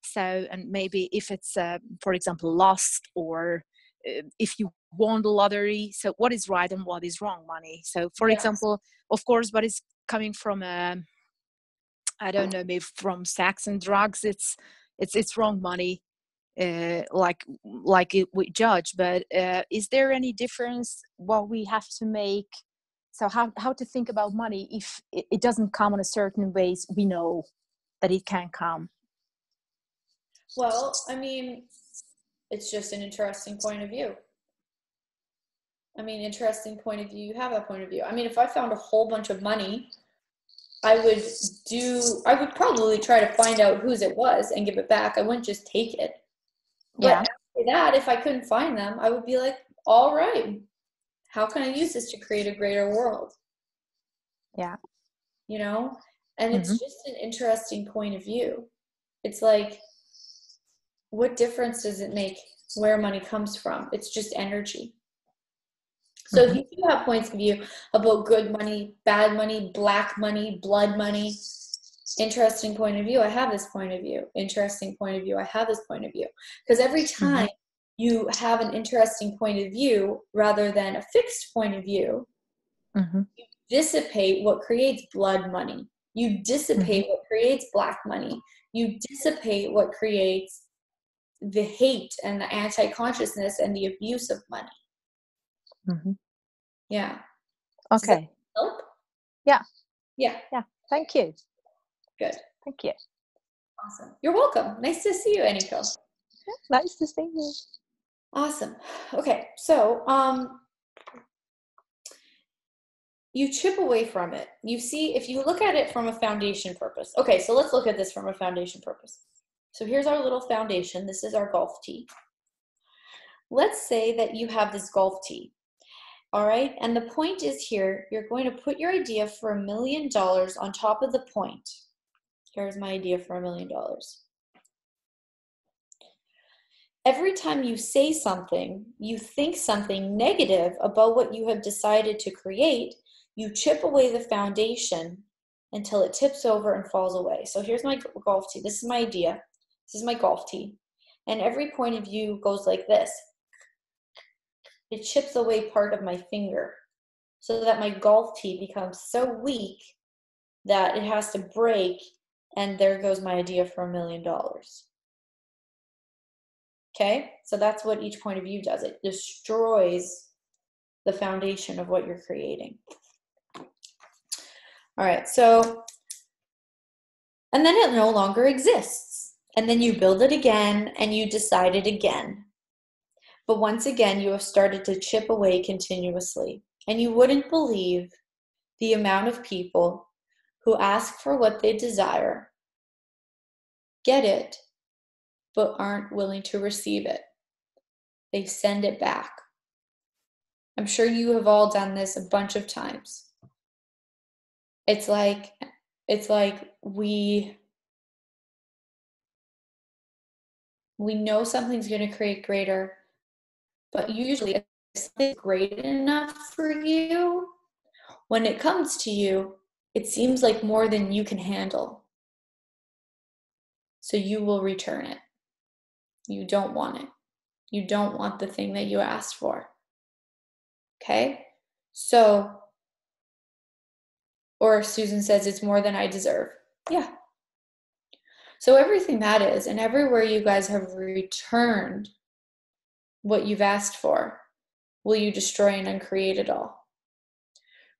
So, and maybe if it's, for example, lost, or if you won the lottery, so what is right and what is wrong money? So, for example, of course, what is coming from, I don't know, maybe from sex and drugs, it's wrong money, like we judge. But is there any difference what we have to make? So how to think about money if it doesn't come in a certain ways we know that it can come? Well, I mean, it's just an interesting point of view. I mean, interesting point of view. You have that point of view. I mean, if I found a whole bunch of money, I would probably try to find out whose it was and give it back. I wouldn't just take it. But after that, if I couldn't find them, I would be like, all right, how can I use this to create a greater world? Yeah. You know? And it's just an interesting point of view. It's like, what difference does it make where money comes from? It's just energy. So if you do have points of view about good money, bad money, black money, blood money, interesting point of view, I have this point of view. Interesting point of view, I have this point of view. Because every time you have an interesting point of view rather than a fixed point of view, you dissipate what creates blood money. You dissipate what creates black money. You dissipate what creates the hate and the anti-consciousness and the abuse of money. Yeah. Okay. Help? Yeah. Yeah. Thank you. Good. Thank you. Awesome. You're welcome. Nice to see you, Aniko. Nice to see you. Awesome. Okay. So, you chip away from it. You see, if you look at it from a foundation purpose. Okay. So let's look at this from a foundation purpose. So here's our little foundation. This is our golf tee. Let's say that you have this golf tee. All right. And the point is here, you're going to put your idea for $1 million on top of the point. Here's my idea for $1 million. every time you say something, you think something negative about what you have decided to create, you chip away the foundation until it tips over and falls away. So here's my golf tee. This is my idea. This is my golf tee. And every point of view goes like this. It chips away part of my finger so that my golf tee becomes so weak that it has to break, and there goes my idea for $1 million. Okay, so that's what each point of view does. It destroys the foundation of what you're creating. All right, so, and then it no longer exists. And then you build it again and you decide it again. But once again, you have started to chip away continuously. And you wouldn't believe the amount of people who ask for what they desire, get it, but aren't willing to receive it. They send it back. I'm sure you have all done this a bunch of times. It's like we know something's going to create greater, but usually if something's great enough for you, when it comes to you, it seems like more than you can handle. So you will return it. You don't want it. You don't want the thing that you asked for. Okay? So, or Susan says it's more than I deserve. Yeah. So everything that is, and everywhere you guys have returned what you've asked for, will you destroy and uncreate it all?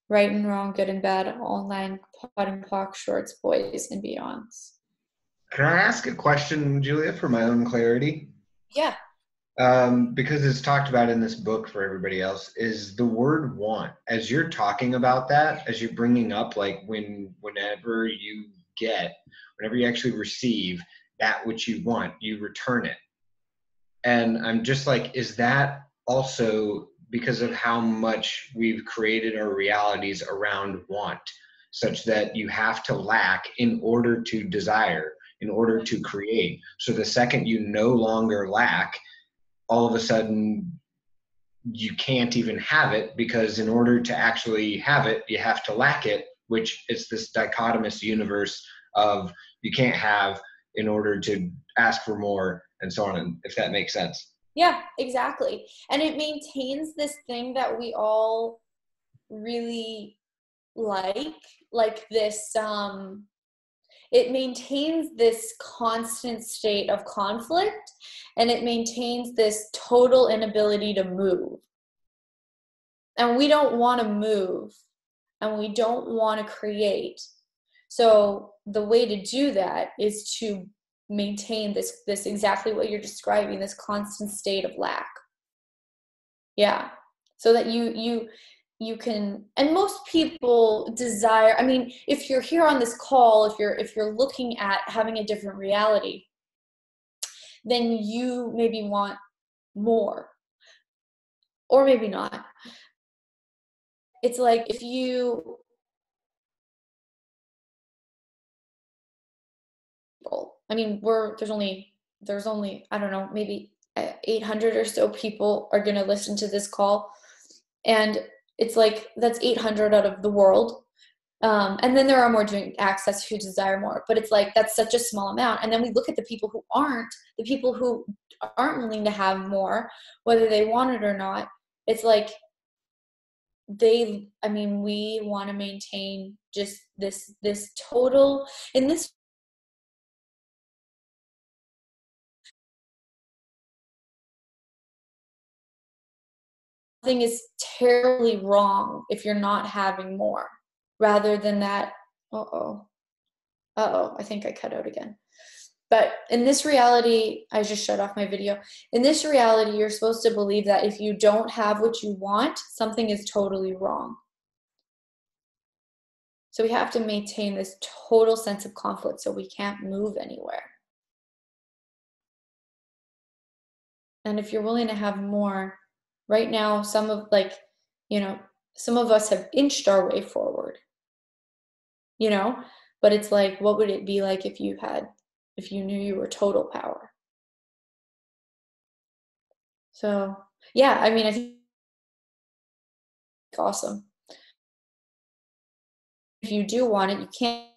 Right and wrong, good and bad, online, pot and clock, shorts, boys, and beyonds. Can I ask a question, Julia, for my own clarity? Yeah. Because it's talked about in this book for everybody else, is the word want. As you're talking about that, as you're bringing up, like whenever you actually receive that which you want, you return it. And I'm just like, is that also because of how much we've created our realities around want, such that you have to lack in order to desire, in order to create? So the second you no longer lack, all of a sudden you can't even have it, because in order to actually have it, you have to lack it, which is this dichotomous universe of you can't have in order to ask for more, and so on, if that makes sense. Yeah, exactly. And it maintains this thing that we all really like this, it maintains this constant state of conflict, and it maintains this total inability to move. And we don't want to move, and we don't want to create. So the way to do that is to maintain this exactly what you're describing, this constant state of lack. Yeah. So that you can, and most people desire, I mean, if you're here on this call, if you're looking at having a different reality, then you maybe want more, or maybe not. It's like if you, I mean, there's only, I don't know, maybe 800 or so people are going to listen to this call. And it's like, that's 800 out of the world. And then there are more doing access who desire more, but it's like, that's such a small amount. And then we look at the people who aren't willing to have more, whether they want it or not. It's like, we want to maintain just this total, in this thing is terribly wrong if you're not having more, rather than that. I think I cut out again. But in this reality, I just shut off my video. In this reality, you're supposed to believe that if you don't have what you want, something is totally wrong. So we have to maintain this total sense of conflict so we can't move anywhere. And if you're willing to have more, right now, some of us have inched our way forward, but it's like, what would it be like if you knew you were total power? So yeah, I mean, I think awesome. If you do want it, you can't.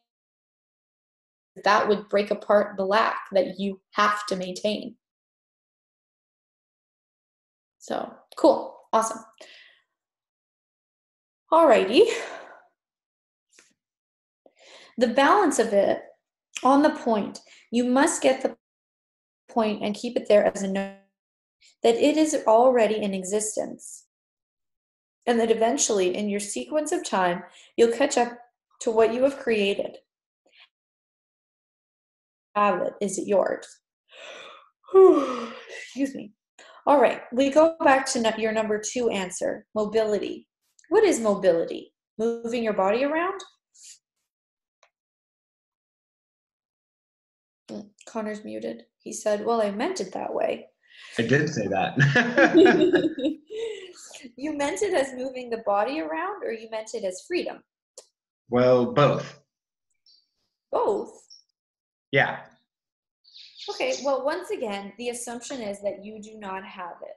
That would break apart the lack that you have to maintain. So cool, awesome. Alrighty. The balance of it on the point, you must get the point and keep it there as a note that it is already in existence. And that eventually, in your sequence of time, you'll catch up to what you have created. Have it. Is it yours? Excuse me. All right, we go back to your number 2 answer, mobility. What is mobility? Moving your body around? Connor's muted. He said, well, I meant it that way. I did say that. You meant it as moving the body around, or you meant it as freedom? Well, both. Both? Yeah. Okay, well, once again, the assumption is that you do not have it.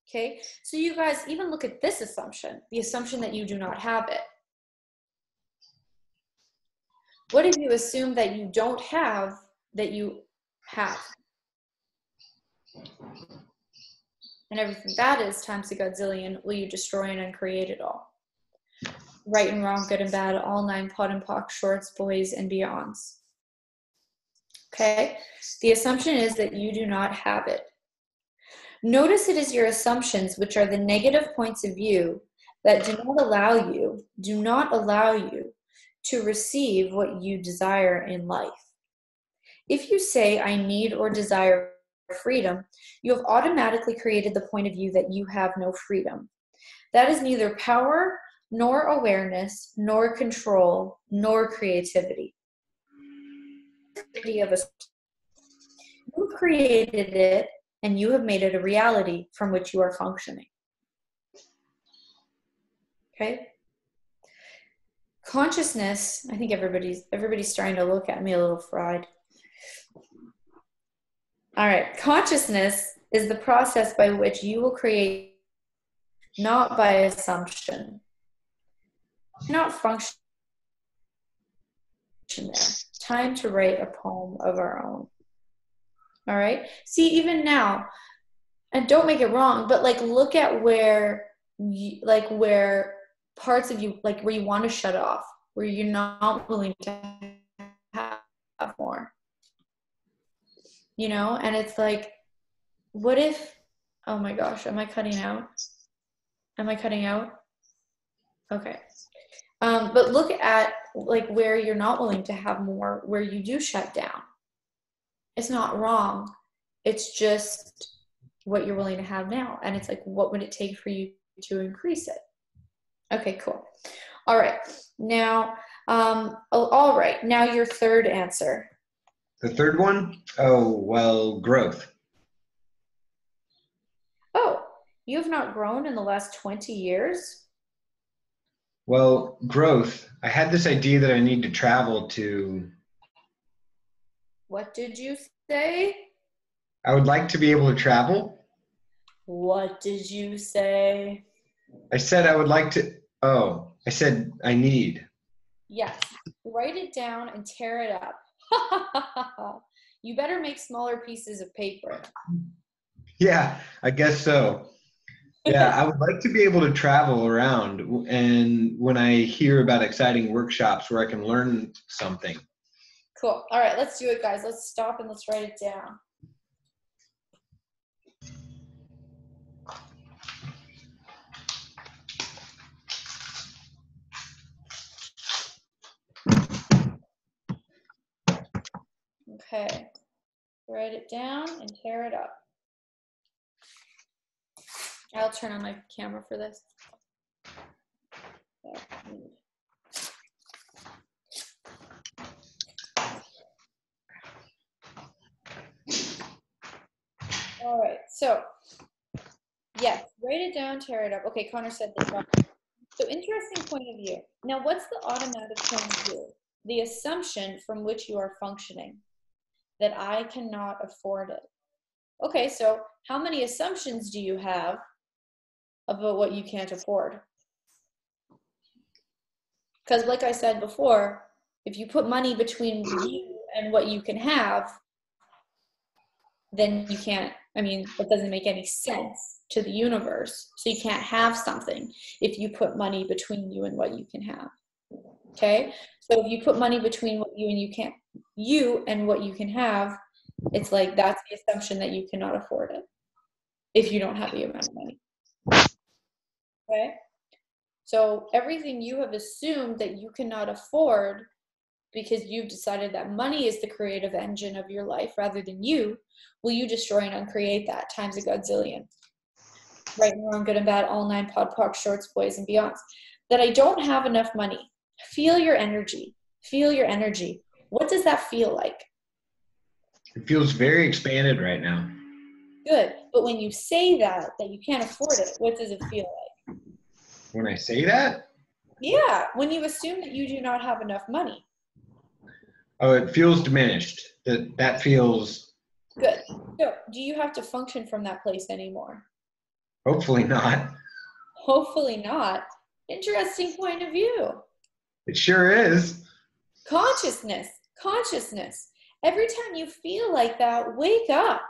Okay, so you guys even look at this assumption, the assumption that you do not have it. What if you assume that you don't have, that you have? And everything that is times a godzillion, will you destroy and uncreate it all? Right and wrong, good and bad, all 9 pot and pock, shorts, boys, and beyonds. Okay, the assumption is that you do not have it. Notice it is your assumptions, which are the negative points of view, that do not allow you to receive what you desire in life. If you say, I need or desire freedom, you have automatically created the point of view that you have no freedom. That is neither power, nor awareness, nor control, nor creativity. You created it, and you have made it a reality from which you are functioning. Okay? Consciousness, I think everybody's starting to look at me a little fried. All right, consciousness is the process by which you will create, not by assumption. Not function there. Time to write a poem of our own. All right. See, even now, and don't make it wrong, but like look at where parts of you, like where you want to shut off, where you're not willing to have more. You know, and it's like, what if, oh my gosh, am I cutting out? Am I cutting out? Okay. But look at like where you're not willing to have more, where you do shut down. It's not wrong. It's just what you're willing to have now. And it's like, what would it take for you to increase it? Okay, cool. All right. Now, all right. Now your third answer. The third one? Oh, well, growth. Oh, you have not grown in the last 20 years? Well, growth. I had this idea that I need to travel to. What did you say? I would like to be able to travel. What did you say? I said I would like to. Oh, I said I need. Yes. Write it down and tear it up. You better make smaller pieces of paper. Yeah, I guess so. Yeah, I would like to be able to travel around, and when I hear about exciting workshops where I can learn something. Cool. All right, let's do it, guys. Let's stop and let's write it down. Okay. Write it down and tear it up. I'll turn on my camera for this. All right, so yes, write it down, tear it up. Okay, Connor said this. So interesting point of view. Now, what's the automatic point of view? The assumption from which you are functioning, that I cannot afford it. Okay, so how many assumptions do you have about what you can't afford? Because like I said before, if you put money between you and what you can have, then you can't, I mean, it doesn't make any sense to the universe. So you can't have something if you put money between you and what you can have. Okay? So if you put money between what you and what you can have, it's like that's the assumption that you cannot afford it if you don't have the amount of money. Okay? So everything you have assumed that you cannot afford because you've decided that money is the creative engine of your life rather than you, will you destroy and uncreate that times a godzillion? Right and wrong, good and bad, all 9, pod, poc, shorts, boys, and beyonds. That I don't have enough money. Feel your energy. Feel your energy. What does that feel like? It feels very expanded right now. Good. But when you say that you can't afford it, what does it feel like? When I say that? Yeah, when you assume that you do not have enough money. Oh, it feels diminished. That feels... Good. So, do you have to function from that place anymore? Hopefully not. Hopefully not. Interesting point of view. It sure is. Consciousness. Every time you feel like that, wake up.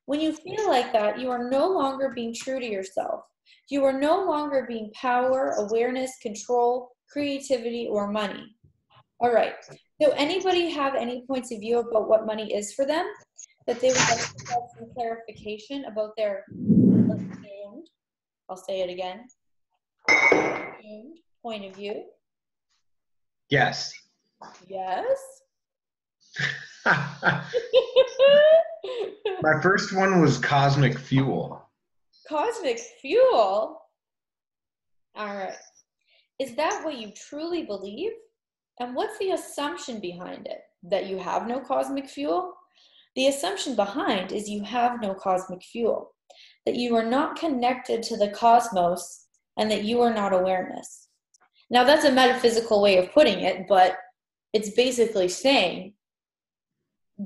When you feel like that, you are no longer being true to yourself. You are no longer being power, awareness, control, creativity, or money. All right. So anybody have any points of view about what money is for them? That they would like to have some clarification about their assumed, I'll say it again, assumed point of view? Yes. Yes. My first one was cosmic fuel. Cosmic fuel? All right. Is that what you truly believe? And what's the assumption behind it? That you have no cosmic fuel? The assumption behind is you have no cosmic fuel. That you are not connected to the cosmos and that you are not awareness. Now that's a metaphysical way of putting it, but it's basically saying,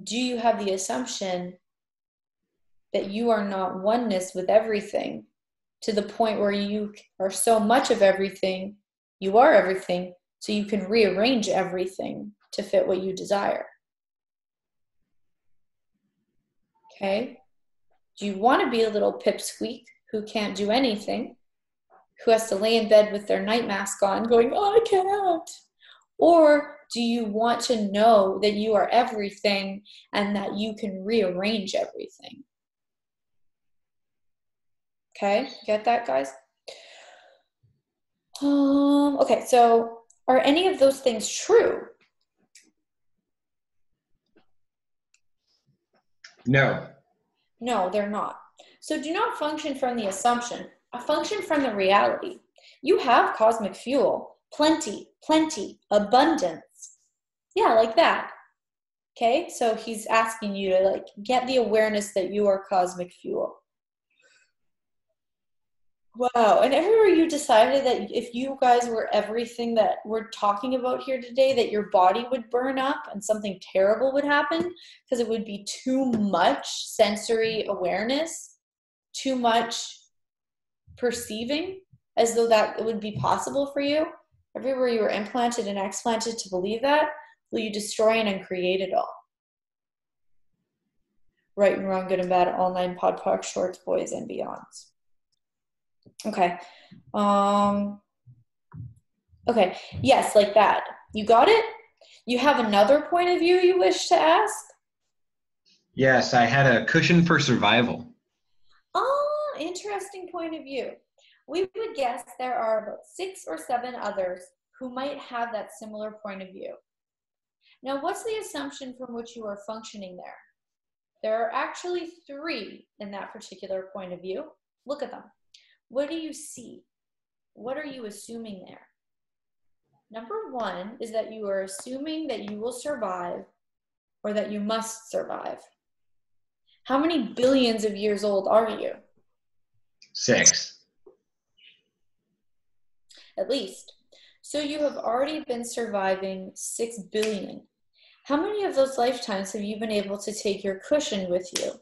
do you have the assumption that you are not oneness with everything to the point where you are so much of everything, you are everything, so you can rearrange everything to fit what you desire? Okay? Do you want to be a little pipsqueak who can't do anything, who has to lay in bed with their night mask on going, oh, I can't? Or do you want to know that you are everything and that you can rearrange everything? Okay, get that, guys? Okay, so are any of those things true? No. No, they're not. So do not function from the assumption. Function from the reality. You have cosmic fuel. Plenty, abundance. Yeah, like that. Okay, so he's asking you to get the awareness that you are cosmic fuel. Wow, and everywhere you decided that if you guys were everything that we're talking about here today, that your body would burn up and something terrible would happen because it would be too much sensory awareness, too much perceiving, as though that would be possible for you. Everywhere you were implanted and explanted to believe that, will you destroy and uncreate it all? Right and wrong, good and bad, all 9, pod, poc, shorts, boys, and beyonds. Okay. Okay. Yes, like that. You got it? You have another point of view you wish to ask? Yes, I had a cushion for survival. Oh, interesting point of view. We would guess there are about 6 or 7 others who might have that similar point of view. Now, what's the assumption from which you are functioning there? There are actually 3 in that particular point of view. Look at them. What do you see? What are you assuming there? Number 1 is that you are assuming that you will survive or that you must survive. How many billions of years old are you? 6. At least. So you have already been surviving 6 billion. How many of those lifetimes have you been able to take your cushion with you?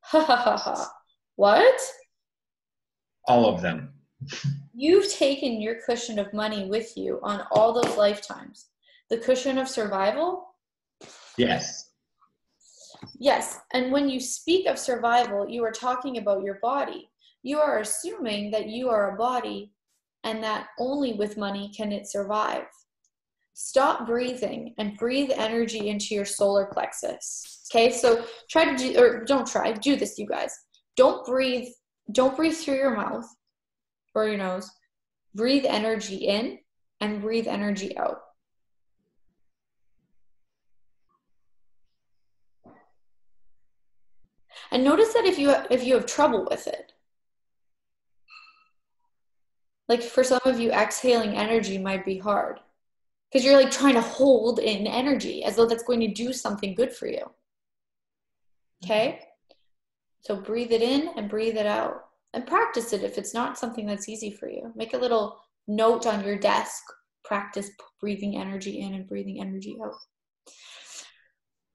Ha ha ha ha. What? All of them. You've taken your cushion of money with you on all those lifetimes. The cushion of survival? Yes. Yes. And when you speak of survival, you are talking about your body. You are assuming that you are a body and that only with money can it survive. Stop breathing and breathe energy into your solar plexus. Okay, so try to do, or don't try, do this, you guys. Don't breathe through your mouth or your nose. Breathe energy in and breathe energy out. And notice that if you have trouble with it, like for some of you, exhaling energy might be hard because you're like trying to hold in energy as though that's going to do something good for you. Okay? So breathe it in and breathe it out. And practice it if it's not something that's easy for you. Make a little note on your desk. Practice breathing energy in and breathing energy out.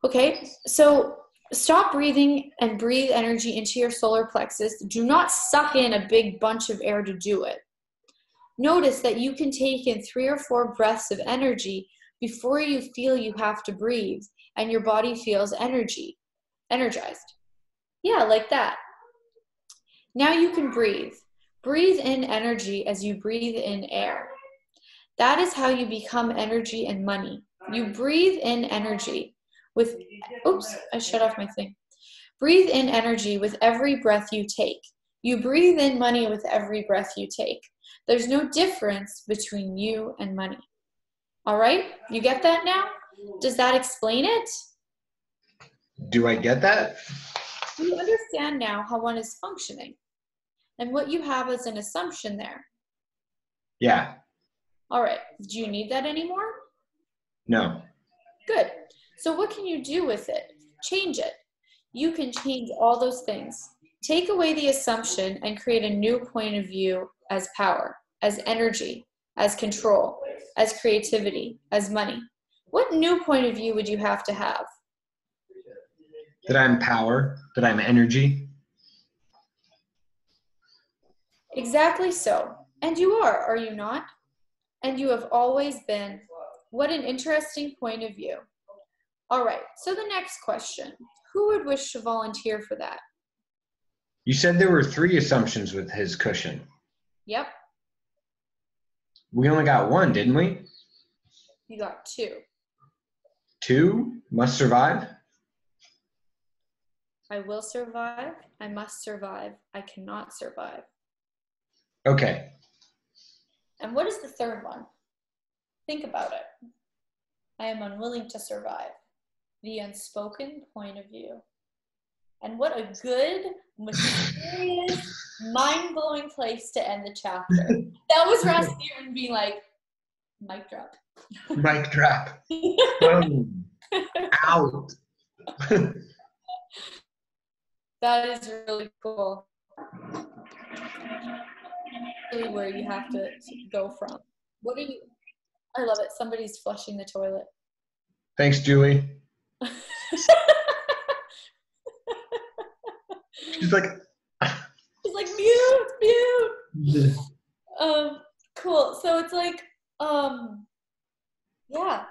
Okay, so stop breathing and breathe energy into your solar plexus. Do not suck in a big bunch of air to do it. Notice that you can take in 3 or 4 breaths of energy before you feel you have to breathe and your body feels energized. Yeah, like that. Now you can breathe. Breathe in energy as you breathe in air. That is how you become energy and money. You breathe in energy with, oops, I shut off my thing. Breathe in energy with every breath you take. You breathe in money with every breath you take. There's no difference between you and money. All right? You get that now? Does that explain it? Do I get that? You understand now how one is functioning and what you have as an assumption there. Yeah. All right. Do you need that anymore? No. Good. So what can you do with it? Change it. You can change all those things. Take away the assumption and create a new point of view as power, as energy, as control, as creativity, as money. What new point of view would you have to have? That I'm power, that I'm energy. Exactly so. And you are you not? And you have always been. What an interesting point of view. All right, so the next question. Who would wish to volunteer for that? You said there were 3 assumptions with his cushion. Yep, We only got 1, didn't we? you got 2. 2? Must survive? I will survive. I must survive. I cannot survive. Okay. And what is the third one? Think about it. I am unwilling to survive. The unspoken point of view. And what a good, mysterious, mind-blowing place to end the chapter. That was Rasputin being like, mic drop. Mic drop. Boom. Out. That is really cool. Really where you have to go from. What are you? I love it. Somebody's flushing the toilet. Thanks, Julie. She's like mute. Cool. So it's like, yeah.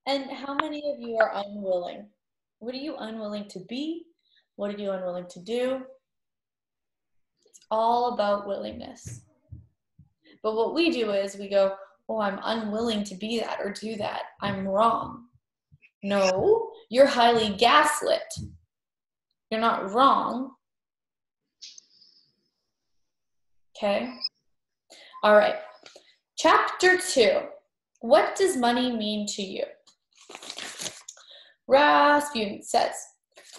And how many of you are unwilling? What are you unwilling to be? What are you unwilling to do? It's all about willingness. But what we do is we go, oh, I'm unwilling to be that or do that. I'm wrong. No, you're highly gaslit. You're not wrong. Okay. All right. Chapter 2. What does money mean to you? Rasputin says,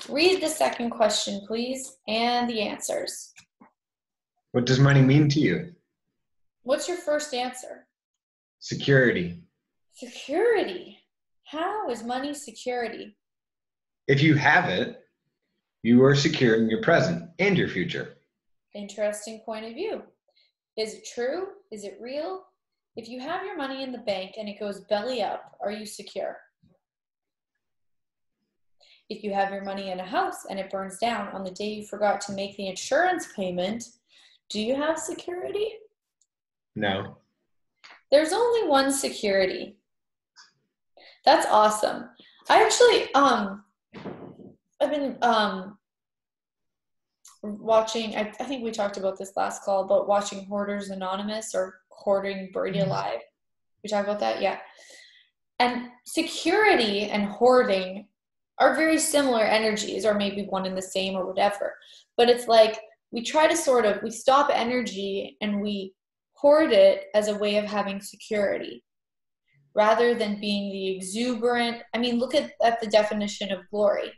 read the second question, please, and the answers. What does money mean to you? What's your first answer? Security. Security. How is money security? If you have it, you are secure in your present and your future. Interesting point of view. Is it true? Is it real? If you have your money in the bank and it goes belly up, are you secure? if you have your money in a house and it burns down on the day you forgot to make the insurance payment, do you have security? No. There's only one security. That's awesome. I actually, I've been watching, I think we talked about this last call, about watching Hoarders Anonymous or Hoarding Birdie Alive. We talked about that? Yeah. And security and hoarding are very similar energies, or maybe one and the same or whatever. But it's like we try to we stop energy and we hoard it as a way of having security rather than being the exuberant. I mean, look at the definition of glory,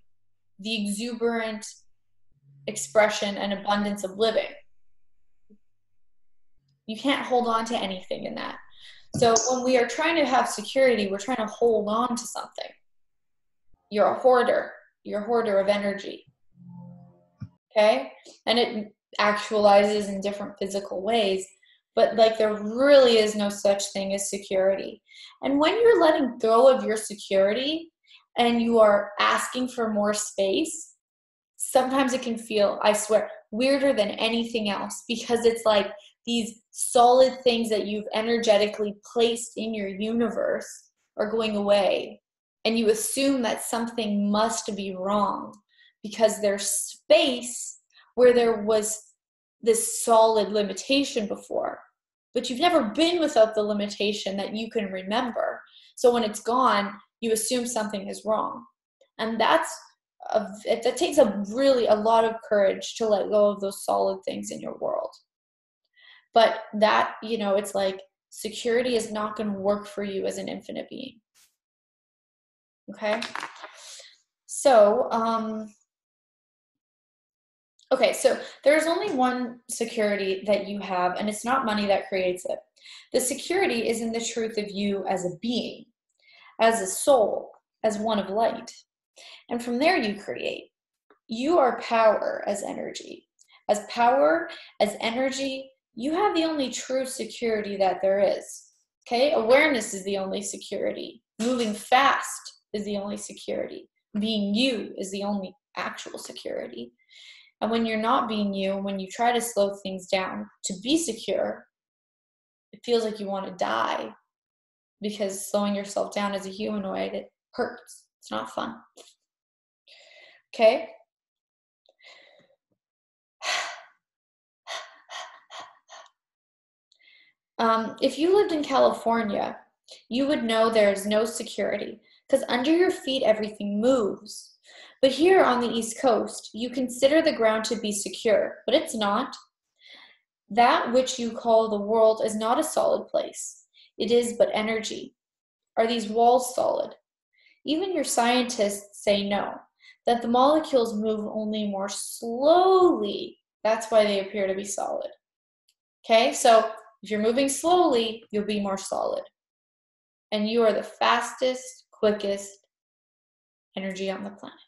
the exuberant expression and abundance of living. You can't hold on to anything in that. So when we are trying to have security, we're trying to hold on to something. You're a hoarder. You're a hoarder of energy. Okay? And it actualizes in different physical ways. But like there really is no such thing as security. And when you're letting go of your security and you are asking for more space, sometimes it can feel, I swear, weirder than anything else, because it's like these solid things that you've energetically placed in your universe are going away. And you assume that something must be wrong because there's space where there was this solid limitation before. But you've never been without the limitation that you can remember. So when it's gone, you assume something is wrong. And that takes a lot of courage to let go of those solid things in your world. But that, it's like security is not going to work for you as an infinite being. Okay? So, so there's only one security that you have, and it's not money that creates it. The security is in the truth of you as a being, as a soul, as one of light. And from there you create. You are power as energy. As power, as energy, you have the only true security that there is. Okay? Awareness is the only security. Moving fast is the only security. Being you is the only actual security. And when you're not being you, when you try to slow things down to be secure, it feels like you want to die, because slowing yourself down as a humanoid, it hurts. It's not fun. Okay? If you lived in California, you would know there's no security, because under your feet everything moves. But here on the East Coast, you consider the ground to be secure, but it's not. That which you call the world is not a solid place. It is but energy. Are these walls solid? Even your scientists say no, that the molecules move only more slowly. That's why they appear to be solid. Okay, so if you're moving slowly, you'll be more solid. And you are the fastest, quickest energy on the planet.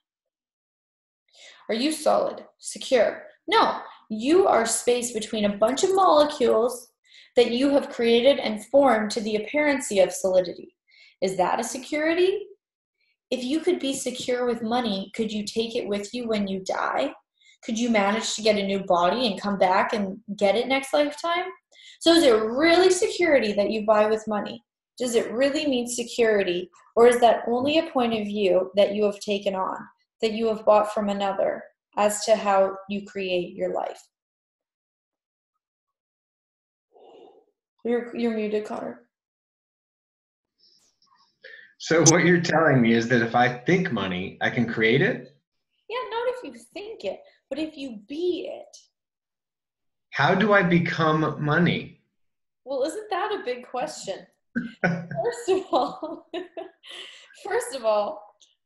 Are you solid, secure? No, you are space between a bunch of molecules that you have created and formed to the appearance of solidity. Is that a security? If you could be secure with money, could you take it with you when you die? Could you manage to get a new body and come back and get it next lifetime? So is it really security that you buy with money? Does it really mean security? Or is that only a point of view that you have taken on, that you have bought from another as to how you create your life? You're muted, Connor. So what you're telling me is that if I think money, I can create it? Yeah, not if you think it, but if you be it. How do I become money? Well, isn't that a big question? First of all,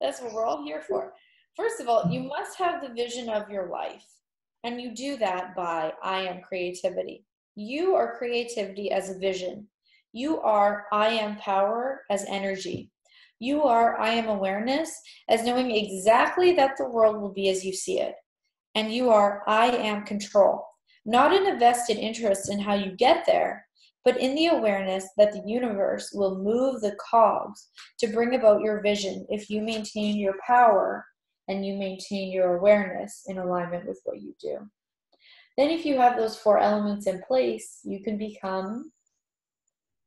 that's what we're all here for. First of all, you must have the vision of your life. And you do that by I am creativity. You are creativity as a vision. You are I am power as energy. You are I am awareness as knowing exactly that the world will be as you see it. And you are I am control. Not in a vested interest in how you get there, but in the awareness that the universe will move the cogs to bring about your vision if you maintain your power and you maintain your awareness in alignment with what you do. Then if you have those 4 elements in place, you can become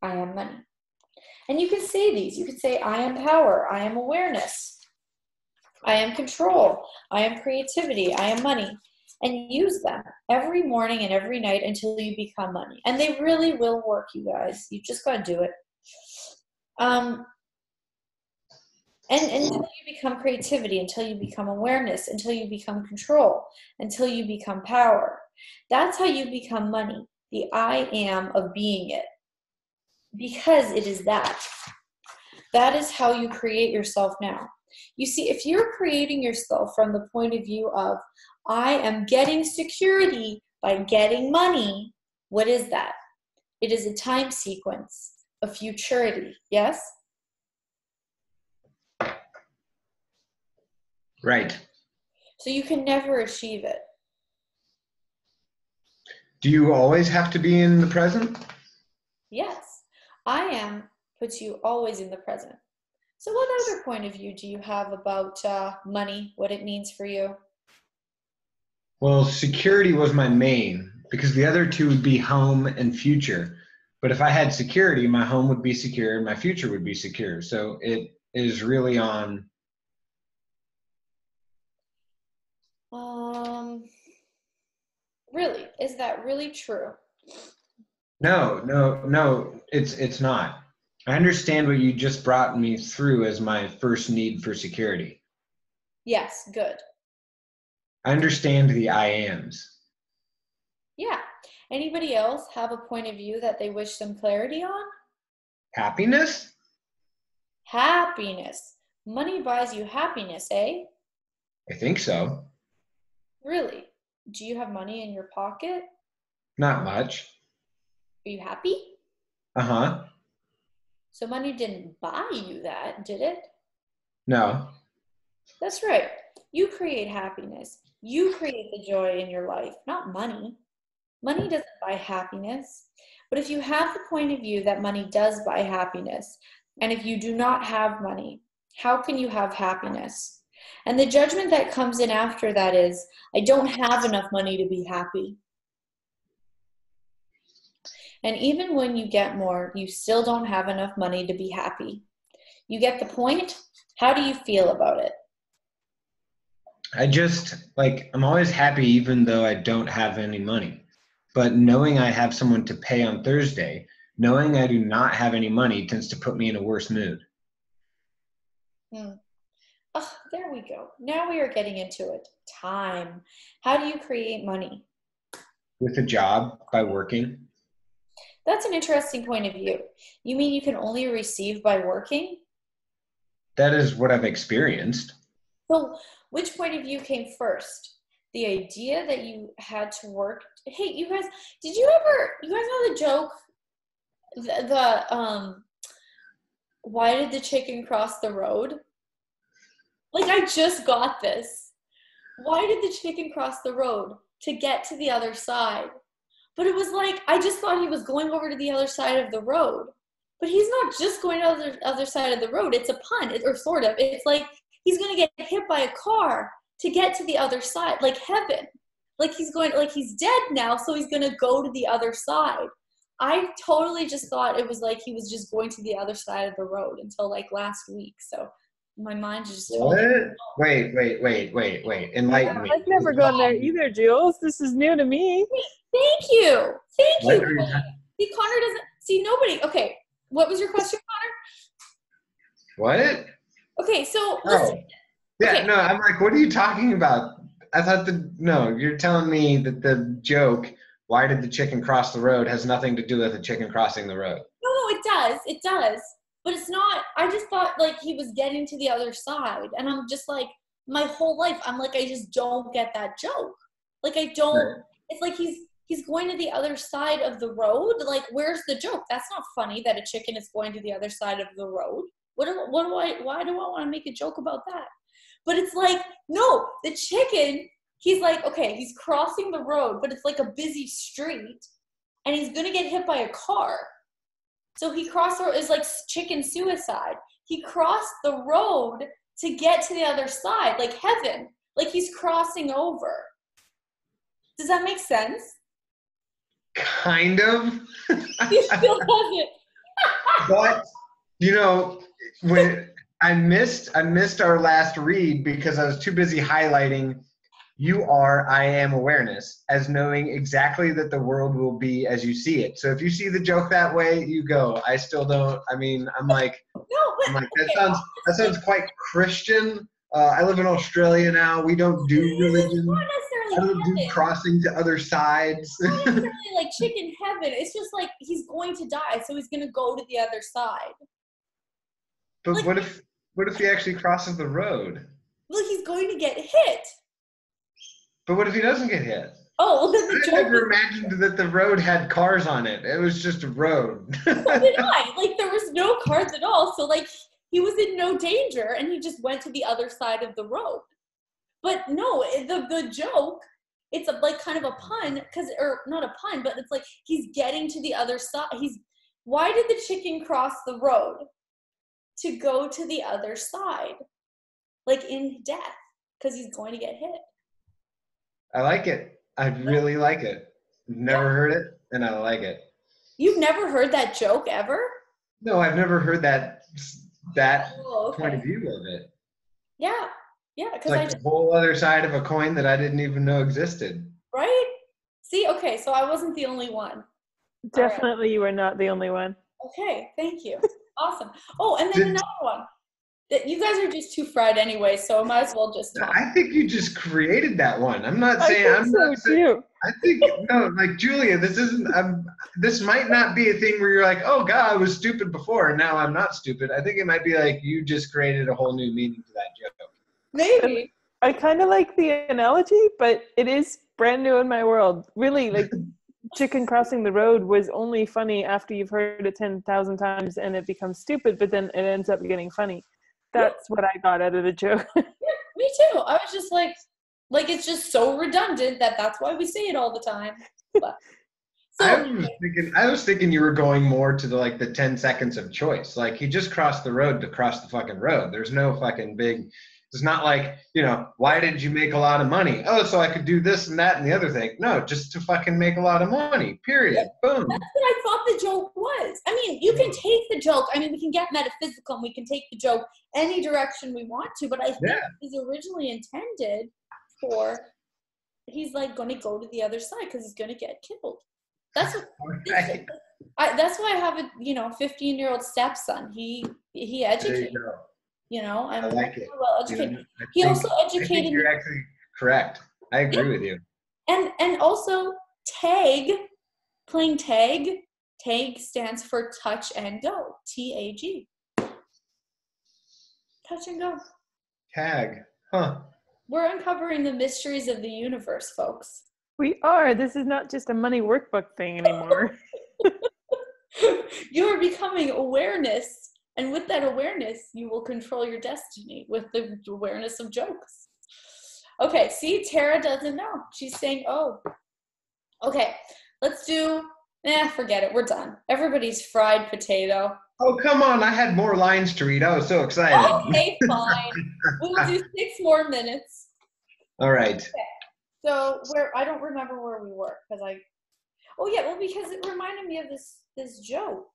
I am money. And you can say these. You can say I am power, I am awareness, I am control, I am creativity, I am money. And use them every morning and every night until you become money. And they really will work, you guys. You just got to do it. And until you become creativity, until you become awareness, until you become control, until you become power. That's how you become money, the I am of being it. Because it is that. That is how you create yourself now. You see, if you're creating yourself from the point of view of, I am getting security by getting money, what is that? It is a time sequence, a futurity, yes? Right. So you can never achieve it. Do you always have to be in the present? Yes. I am puts you always in the present. So what other point of view do you have about money, what it means for you? Well, security was my main, because the other two would be home and future. But if I had security, my home would be secure and my future would be secure. So it is really on. Really? Is that really true? No, it's not. I understand what you just brought me through as my first need for security. Yes, good. I understand the I ams. Yeah. Anybody else have a point of view that they wish some clarity on? Happiness? Happiness. Money buys you happiness, eh? I think so. Really? Do you have money in your pocket? Not much. Are you happy? Uh-huh. So money didn't buy you that, did it? No. That's right. You create happiness. You create the joy in your life, not money. Money doesn't buy happiness. But if you have the point of view that money does buy happiness, and if you do not have money, how can you have happiness? And the judgment that comes in after that is, I don't have enough money to be happy. And even when you get more, you still don't have enough money to be happy. You get the point? How do you feel about it? I'm always happy even though I don't have any money. But knowing I have someone to pay on Thursday, knowing I do not have any money tends to put me in a worse mood. Oh, there we go. Now we are getting into it. Time. How do you create money? With a job, by working. That's an interesting point of view. You mean you can only receive by working? That is what I've experienced. So which point of view came first? The idea that you had to work. Hey, you guys know the joke? Why did the chicken cross the road? Like, I just got this. Why did the chicken cross the road? To get to the other side. But it was like, I just thought he was going over to the other side of the road. But he's not just going to the other side of the road. It's a pun, or sort of. It's like he's going to get hit by a car to get to the other side, like heaven. Like he's dead now, so he's going to go to the other side. I totally just thought it was like he was just going to the other side of the road until like last week. So my mind just what? Wait. Enlighten me. I've never gone there either, Jules. This is new to me. Thank you. What? See, Connor doesn't see nobody. Okay, what was your question, Connor? What? Okay, so listen. Oh. Yeah, okay. no, I'm like, what are you talking about? I thought you're telling me that the joke, why did the chicken cross the road, has nothing to do with the chicken crossing the road. No, it does. But it's not, I just thought like he was getting to the other side. And I'm just like, my whole life, I'm like, I just don't get that joke. Like I don't, right. It's like he's going to the other side of the road. Like, where's the joke? That's not funny that a chicken is going to the other side of the road. Why do I want to make a joke about that? But it's like, no, the chicken, he's like, okay, he's crossing the road, but it's like a busy street and he's going to get hit by a car. So he crossed the road. It's like chicken suicide. He crossed the road to get to the other side, like heaven, like he's crossing over. Does that make sense? Kind of. He still doesn't. But when I missed our last read because I was too busy highlighting "you are, I am awareness" as knowing exactly that the world will be as you see it. So if you see the joke that way, you go. I still don't. I mean, I'm like that sounds quite Christian. I live in Australia now. We don't do religion. Not I necessarily don't do crossing to other sides. Not necessarily like chicken heaven. It's just like he's going to die, so he's going to go to the other side. But like, what if he actually crosses the road? Well, he's going to get hit. But what if he doesn't get hit? Oh, well, then the joke. I never imagined that the road had cars on it. It was just a road. So did I. Like, there was no cars at all. So, like, he was in no danger, and he just went to the other side of the road. But no, the joke, it's like kind of a pun, or not a pun, but it's like he's getting to the other side. Why did the chicken cross the road? To go to the other side, like in death, because he's going to get hit. I like it. I really like it. Never heard it, and I like it. You've never heard that joke ever? No, I've never heard that okay. point of view of it. Yeah, because like the whole other side of a coin that I didn't even know existed. Right? See, okay, so I wasn't the only one. Definitely, you were not the only one. Okay, thank you. Awesome. Oh, and then another one. You guys are just too fried anyway, so I might as well just talk. I think you just created that one. I'm not saying I think no, like Julia, this might not be a thing where you're like, oh God, I was stupid before and now I'm not stupid. I think it might be like you just created a whole new meaning to that joke. Maybe. I kind of like the analogy, but it is brand new in my world. Really, like chicken crossing the road was only funny after you've heard it 10,000 times and it becomes stupid, but then it ends up getting funny. That's what I got out of the joke. Yeah, me too. I was just like it's just so redundant that's why we say it all the time. But, I was thinking you were going more to the 10 seconds of choice. Like he just crossed the road to cross the fucking road. There's no fucking big. It's not like, why did you make a lot of money? Oh, so I could do this and that and the other thing. No, just to fucking make a lot of money, period. Boom. That's what I thought the joke was. I mean, you can take the joke. I mean, we can get metaphysical and we can take the joke any direction we want to, but I think it was originally intended for he's going to go to the other side because he's going to get killed. That's what. Right. That's why I have a 15-year-old stepson. He educated. I'm I like it. well educated. He also educated. I think you're actually correct. I agree with you. And also playing tag. Tag stands for touch and go. TAG. Touch and go. Tag. Huh. We're uncovering the mysteries of the universe, folks. We are. This is not just a money workbook thing anymore. You are becoming awareness. And with that awareness, you will control your destiny with the awareness of jokes. Okay, see, Tara doesn't know. She's saying, oh. Okay, let's do, forget it. We're done. Everybody's fried potato. Oh, come on. I had more lines to read. I was so excited. Okay, fine. We'll do 6 more minutes. All right. Okay. So, I don't remember where we were because because it reminded me of this joke.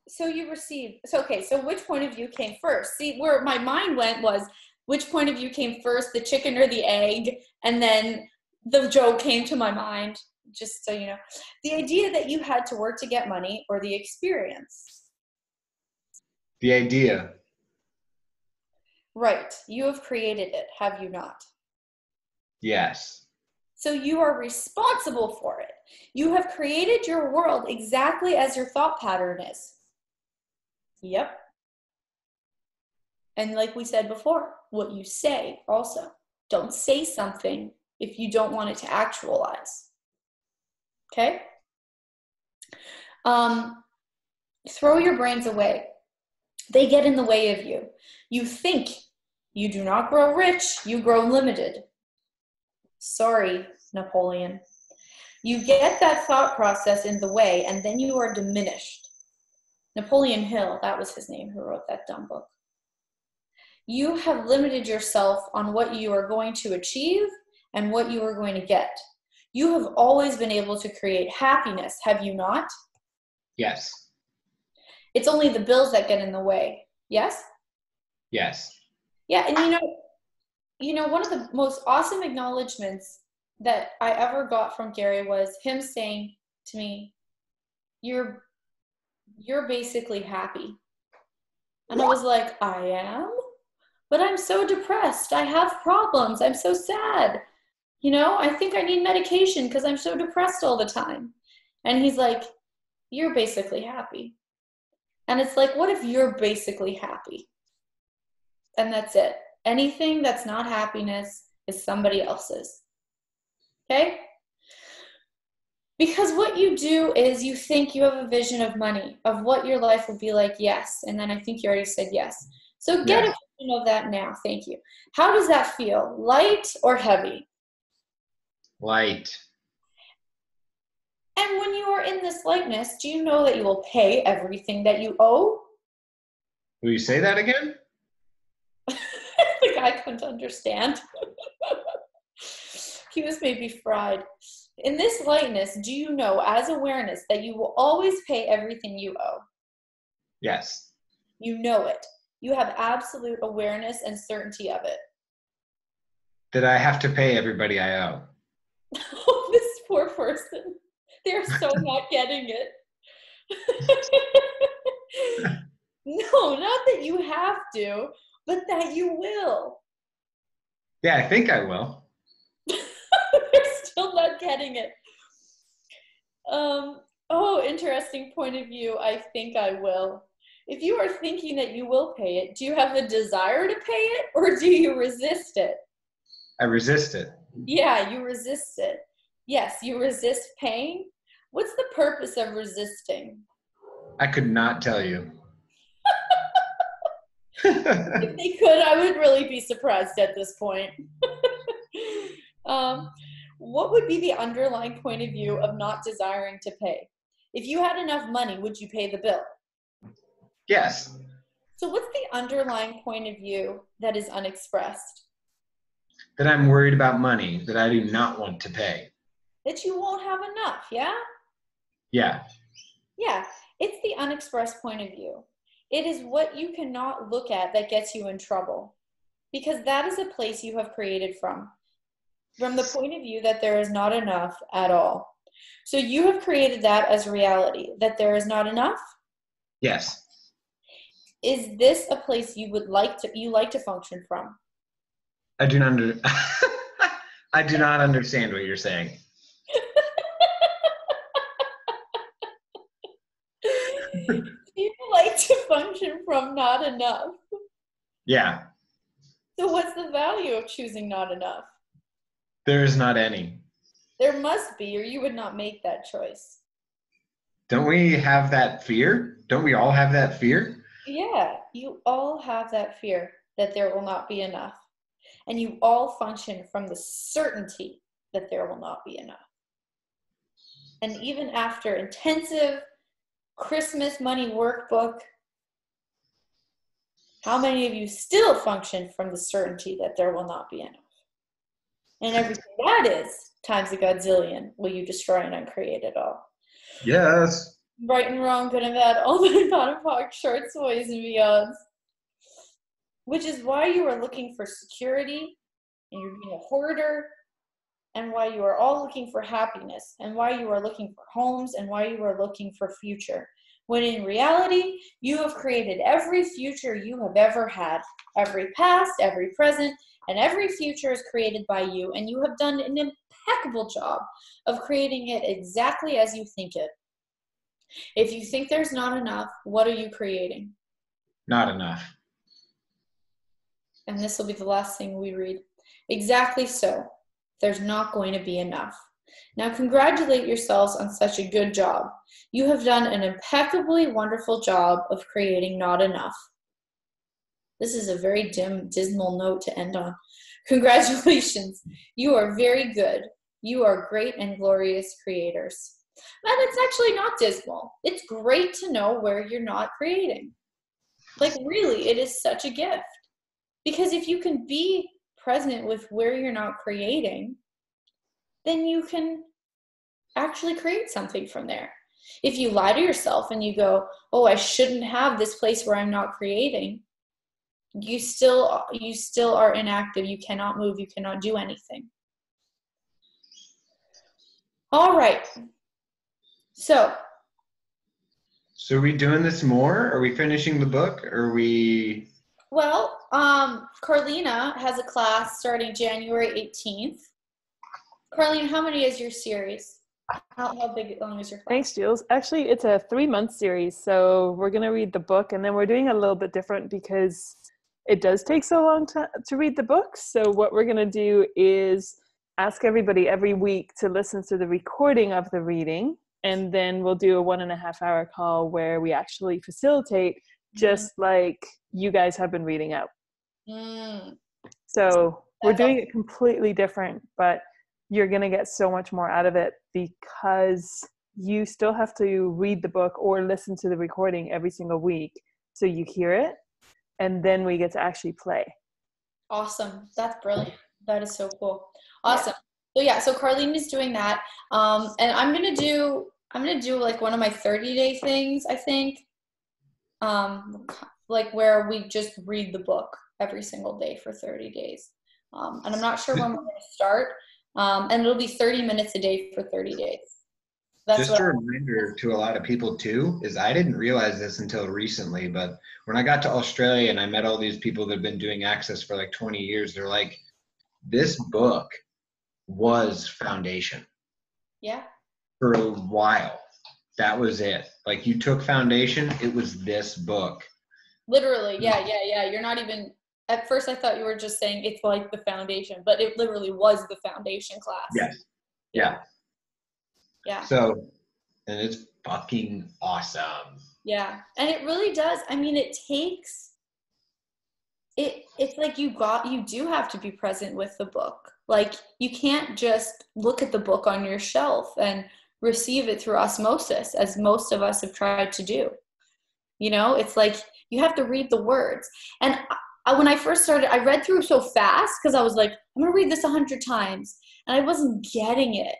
So you received, so which point of view came first? See, where my mind went was, which point of view came first, the chicken or the egg? And then the joke came to my mind, just so you know. The idea that you had to work to get money or the experience? The idea. Right. You have created it, have you not? Yes. So you are responsible for it. You have created your world exactly as your thought pattern is. Yep. And like we said before, what you say also. Don't say something if you don't want it to actualize. Okay? Throw your brains away. They get in the way of you. You think you do not grow rich, you grow limited. Sorry, Napoleon. You get that thought process in the way, and then you are diminished. Napoleon Hill, that was his name, who wrote that dumb book. you have limited yourself on what you are going to achieve and what you are going to get. You have always been able to create happiness, have you not? Yes. It's only the bills that get in the way. Yes? Yes. Yeah, and one of the most awesome acknowledgments that I ever got from Gary was him saying to me, you're basically happy. And I was like, I am? But I'm so depressed. I have problems. I'm so sad. I think I need medication because I'm so depressed all the time. And he's like, you're basically happy. And it's like, what if you're basically happy? And that's it. Anything that's not happiness is somebody else's. Okay? Because what you do is you think you have a vision of money, of what your life will be like, yes. And then I think you already said yes. So get a vision of that now. Thank you. How does that feel? Light or heavy? Light. And when you are in this lightness, do you know that you will pay everything that you owe? Will you say that again? The guy couldn't understand. He was maybe fried. In this lightness, do you know as awareness that you will always pay everything you owe? Yes. You know it. You have absolute awareness and certainty of it. That I have to pay everybody I owe. Oh, this poor person. They're so not getting it. No, not that you have to, but that you will. Yeah, I think I will. They're still not getting it. Interesting point of view. I think I will. If you are thinking that you will pay it, do you have the desire to pay it or do you resist it? I resist it. Yeah, you resist it. Yes, you resist paying. What's the purpose of resisting? I could not tell you. If they could, I would really be surprised at this point. What would be the underlying point of view of not desiring to pay? If you had enough money, would you pay the bill? Yes. So what's the underlying point of view that is unexpressed? That I'm worried about money that I do not want to pay. That you won't have enough, yeah? Yeah. Yeah, it's the unexpressed point of view. It is what you cannot look at that gets you in trouble. Because that is a place you have created from the point of view that there is not enough at all. So you have created that as reality, that there is not enough? Yes. Is this a place you like to function from? I do not understand what you're saying. You like to function from not enough. Yeah. So what's the value of choosing not enough? There is not any. There must be, or you would not make that choice. Don't we have that fear? Don't we all have that fear? Yeah, you all have that fear that there will not be enough. And you all function from the certainty that there will not be enough. And even after intensive Christmas money workbook, how many of you still function from the certainty that there will not be enough? And everything that is times a godzillion will you destroy and uncreate it all. Yes. Right and wrong, good and bad, all the bottom part, shorts, ways, and beyonds. Which is why you are looking for security, and you're being a hoarder, and why you are all looking for happiness, and why you are looking for homes, and why you are looking for future. When in reality, you have created every future you have ever had. Every past, every present, and every future is created by you, and you have done an impeccable job of creating it exactly as you think it. If you think there's not enough, what are you creating? Not enough. And this will be the last thing we read. Exactly so. There's not going to be enough. Now congratulate yourselves on such a good job. You have done an impeccably wonderful job of creating not enough. This is a very dismal note to end on. Congratulations. You are very good. You are great and glorious creators. And it's actually not dismal. It's great to know where you're not creating. Like really, it is such a gift. Because if you can be present with where you're not creating, then you can actually create something from there. If you lie to yourself and you go, oh, I shouldn't have this place where I'm not creating, you still are inactive. You cannot move. You cannot do anything. All right. So are we doing this more? Are we finishing the book? Are we? Well, Carlina has a class starting January 18th. Carlina, how many is your series? How long is your class? Thanks, Jules. Actually, it's a 3-month series. So we're going to read the book, and then we're doing a little bit different because it does take so long to read the book. So what we're going to do is ask everybody every week to listen to the recording of the reading. And then we'll do a 1.5-hour call where we actually facilitate just like you guys have been reading out. So we're doing it completely different, but you're going to get so much more out of it because you still have to read the book or listen to the recording every single week. So you hear it, and then we get to actually play. Awesome. That's brilliant. That is so cool. Awesome. So Carlene is doing that. And I'm going to do like one of my 30-day things, I think. Like where we just read the book every single day for 30 days. And I'm not sure when we're going to start. And it'll be 30 minutes a day for 30 days. That's just a reminder to a lot of people too, is I didn't realize this until recently, but when I got to Australia and I met all these people that have been doing Access for like 20 years, they're like, this book was foundation. Yeah. For a while. That was it. Like you took foundation, it was this book. Literally, yeah. You're not even, at first I thought you were just saying it's like the foundation, but it literally was the foundation class. Yes. Yeah. Yeah. So, and it's fucking awesome. Yeah. And it really does. I mean, it takes, it's like you do have to be present with the book. Like you can't just look at the book on your shelf and receive it through osmosis, as most of us have tried to do. You know, it's like you have to read the words. And when I first started, I read through so fast because I was like, I'm going to read this 100 times. And I wasn't getting it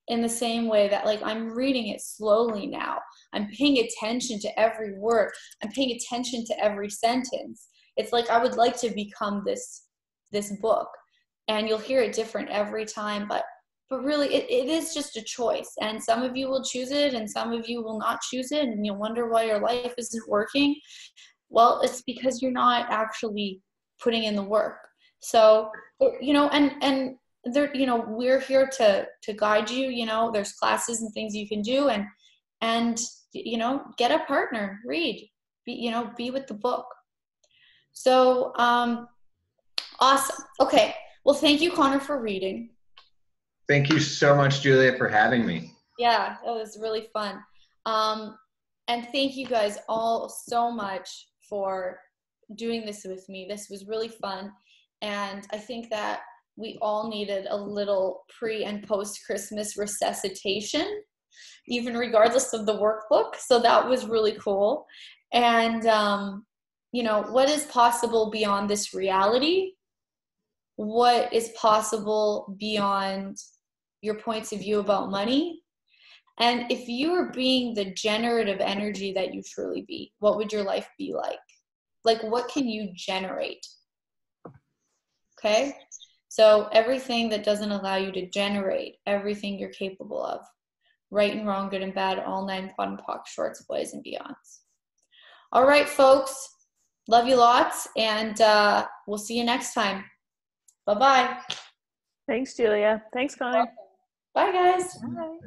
in the same way that like I'm reading it slowly now. I'm paying attention to every word. I'm paying attention to every sentence. It's like I would like to become this book. And you'll hear it different every time, but really it is just a choice. And some of you will choose it and some of you will not choose it, and you'll wonder why your life isn't working. Well, it's because you're not actually putting in the work. So, you know, and there, you know, we're here to guide you. You know, there's classes and things you can do, and you know, get a partner, read, be with the book. So awesome. Okay, well, thank you, Connor, for reading. Thank you so much, Julia, for having me. Yeah, it was really fun. And thank you guys all so much for doing this with me. This was really fun. And I think that we all needed a little pre and post Christmas resuscitation, even regardless of the workbook. So that was really cool. And, you know, what is possible beyond this reality? What is possible beyond your points of view about money? And if you were being the generative energy that you truly be, what would your life be like? Like, what can you generate? Okay? So everything that doesn't allow you to generate, everything you're capable of. Right and wrong, good and bad, all 9 POD and POC, shorts, boys, and beyonds. All right, folks. Love you lots, and we'll see you next time. Bye-bye. Thanks, Julia. Thanks, Connor. Bye, guys. Bye.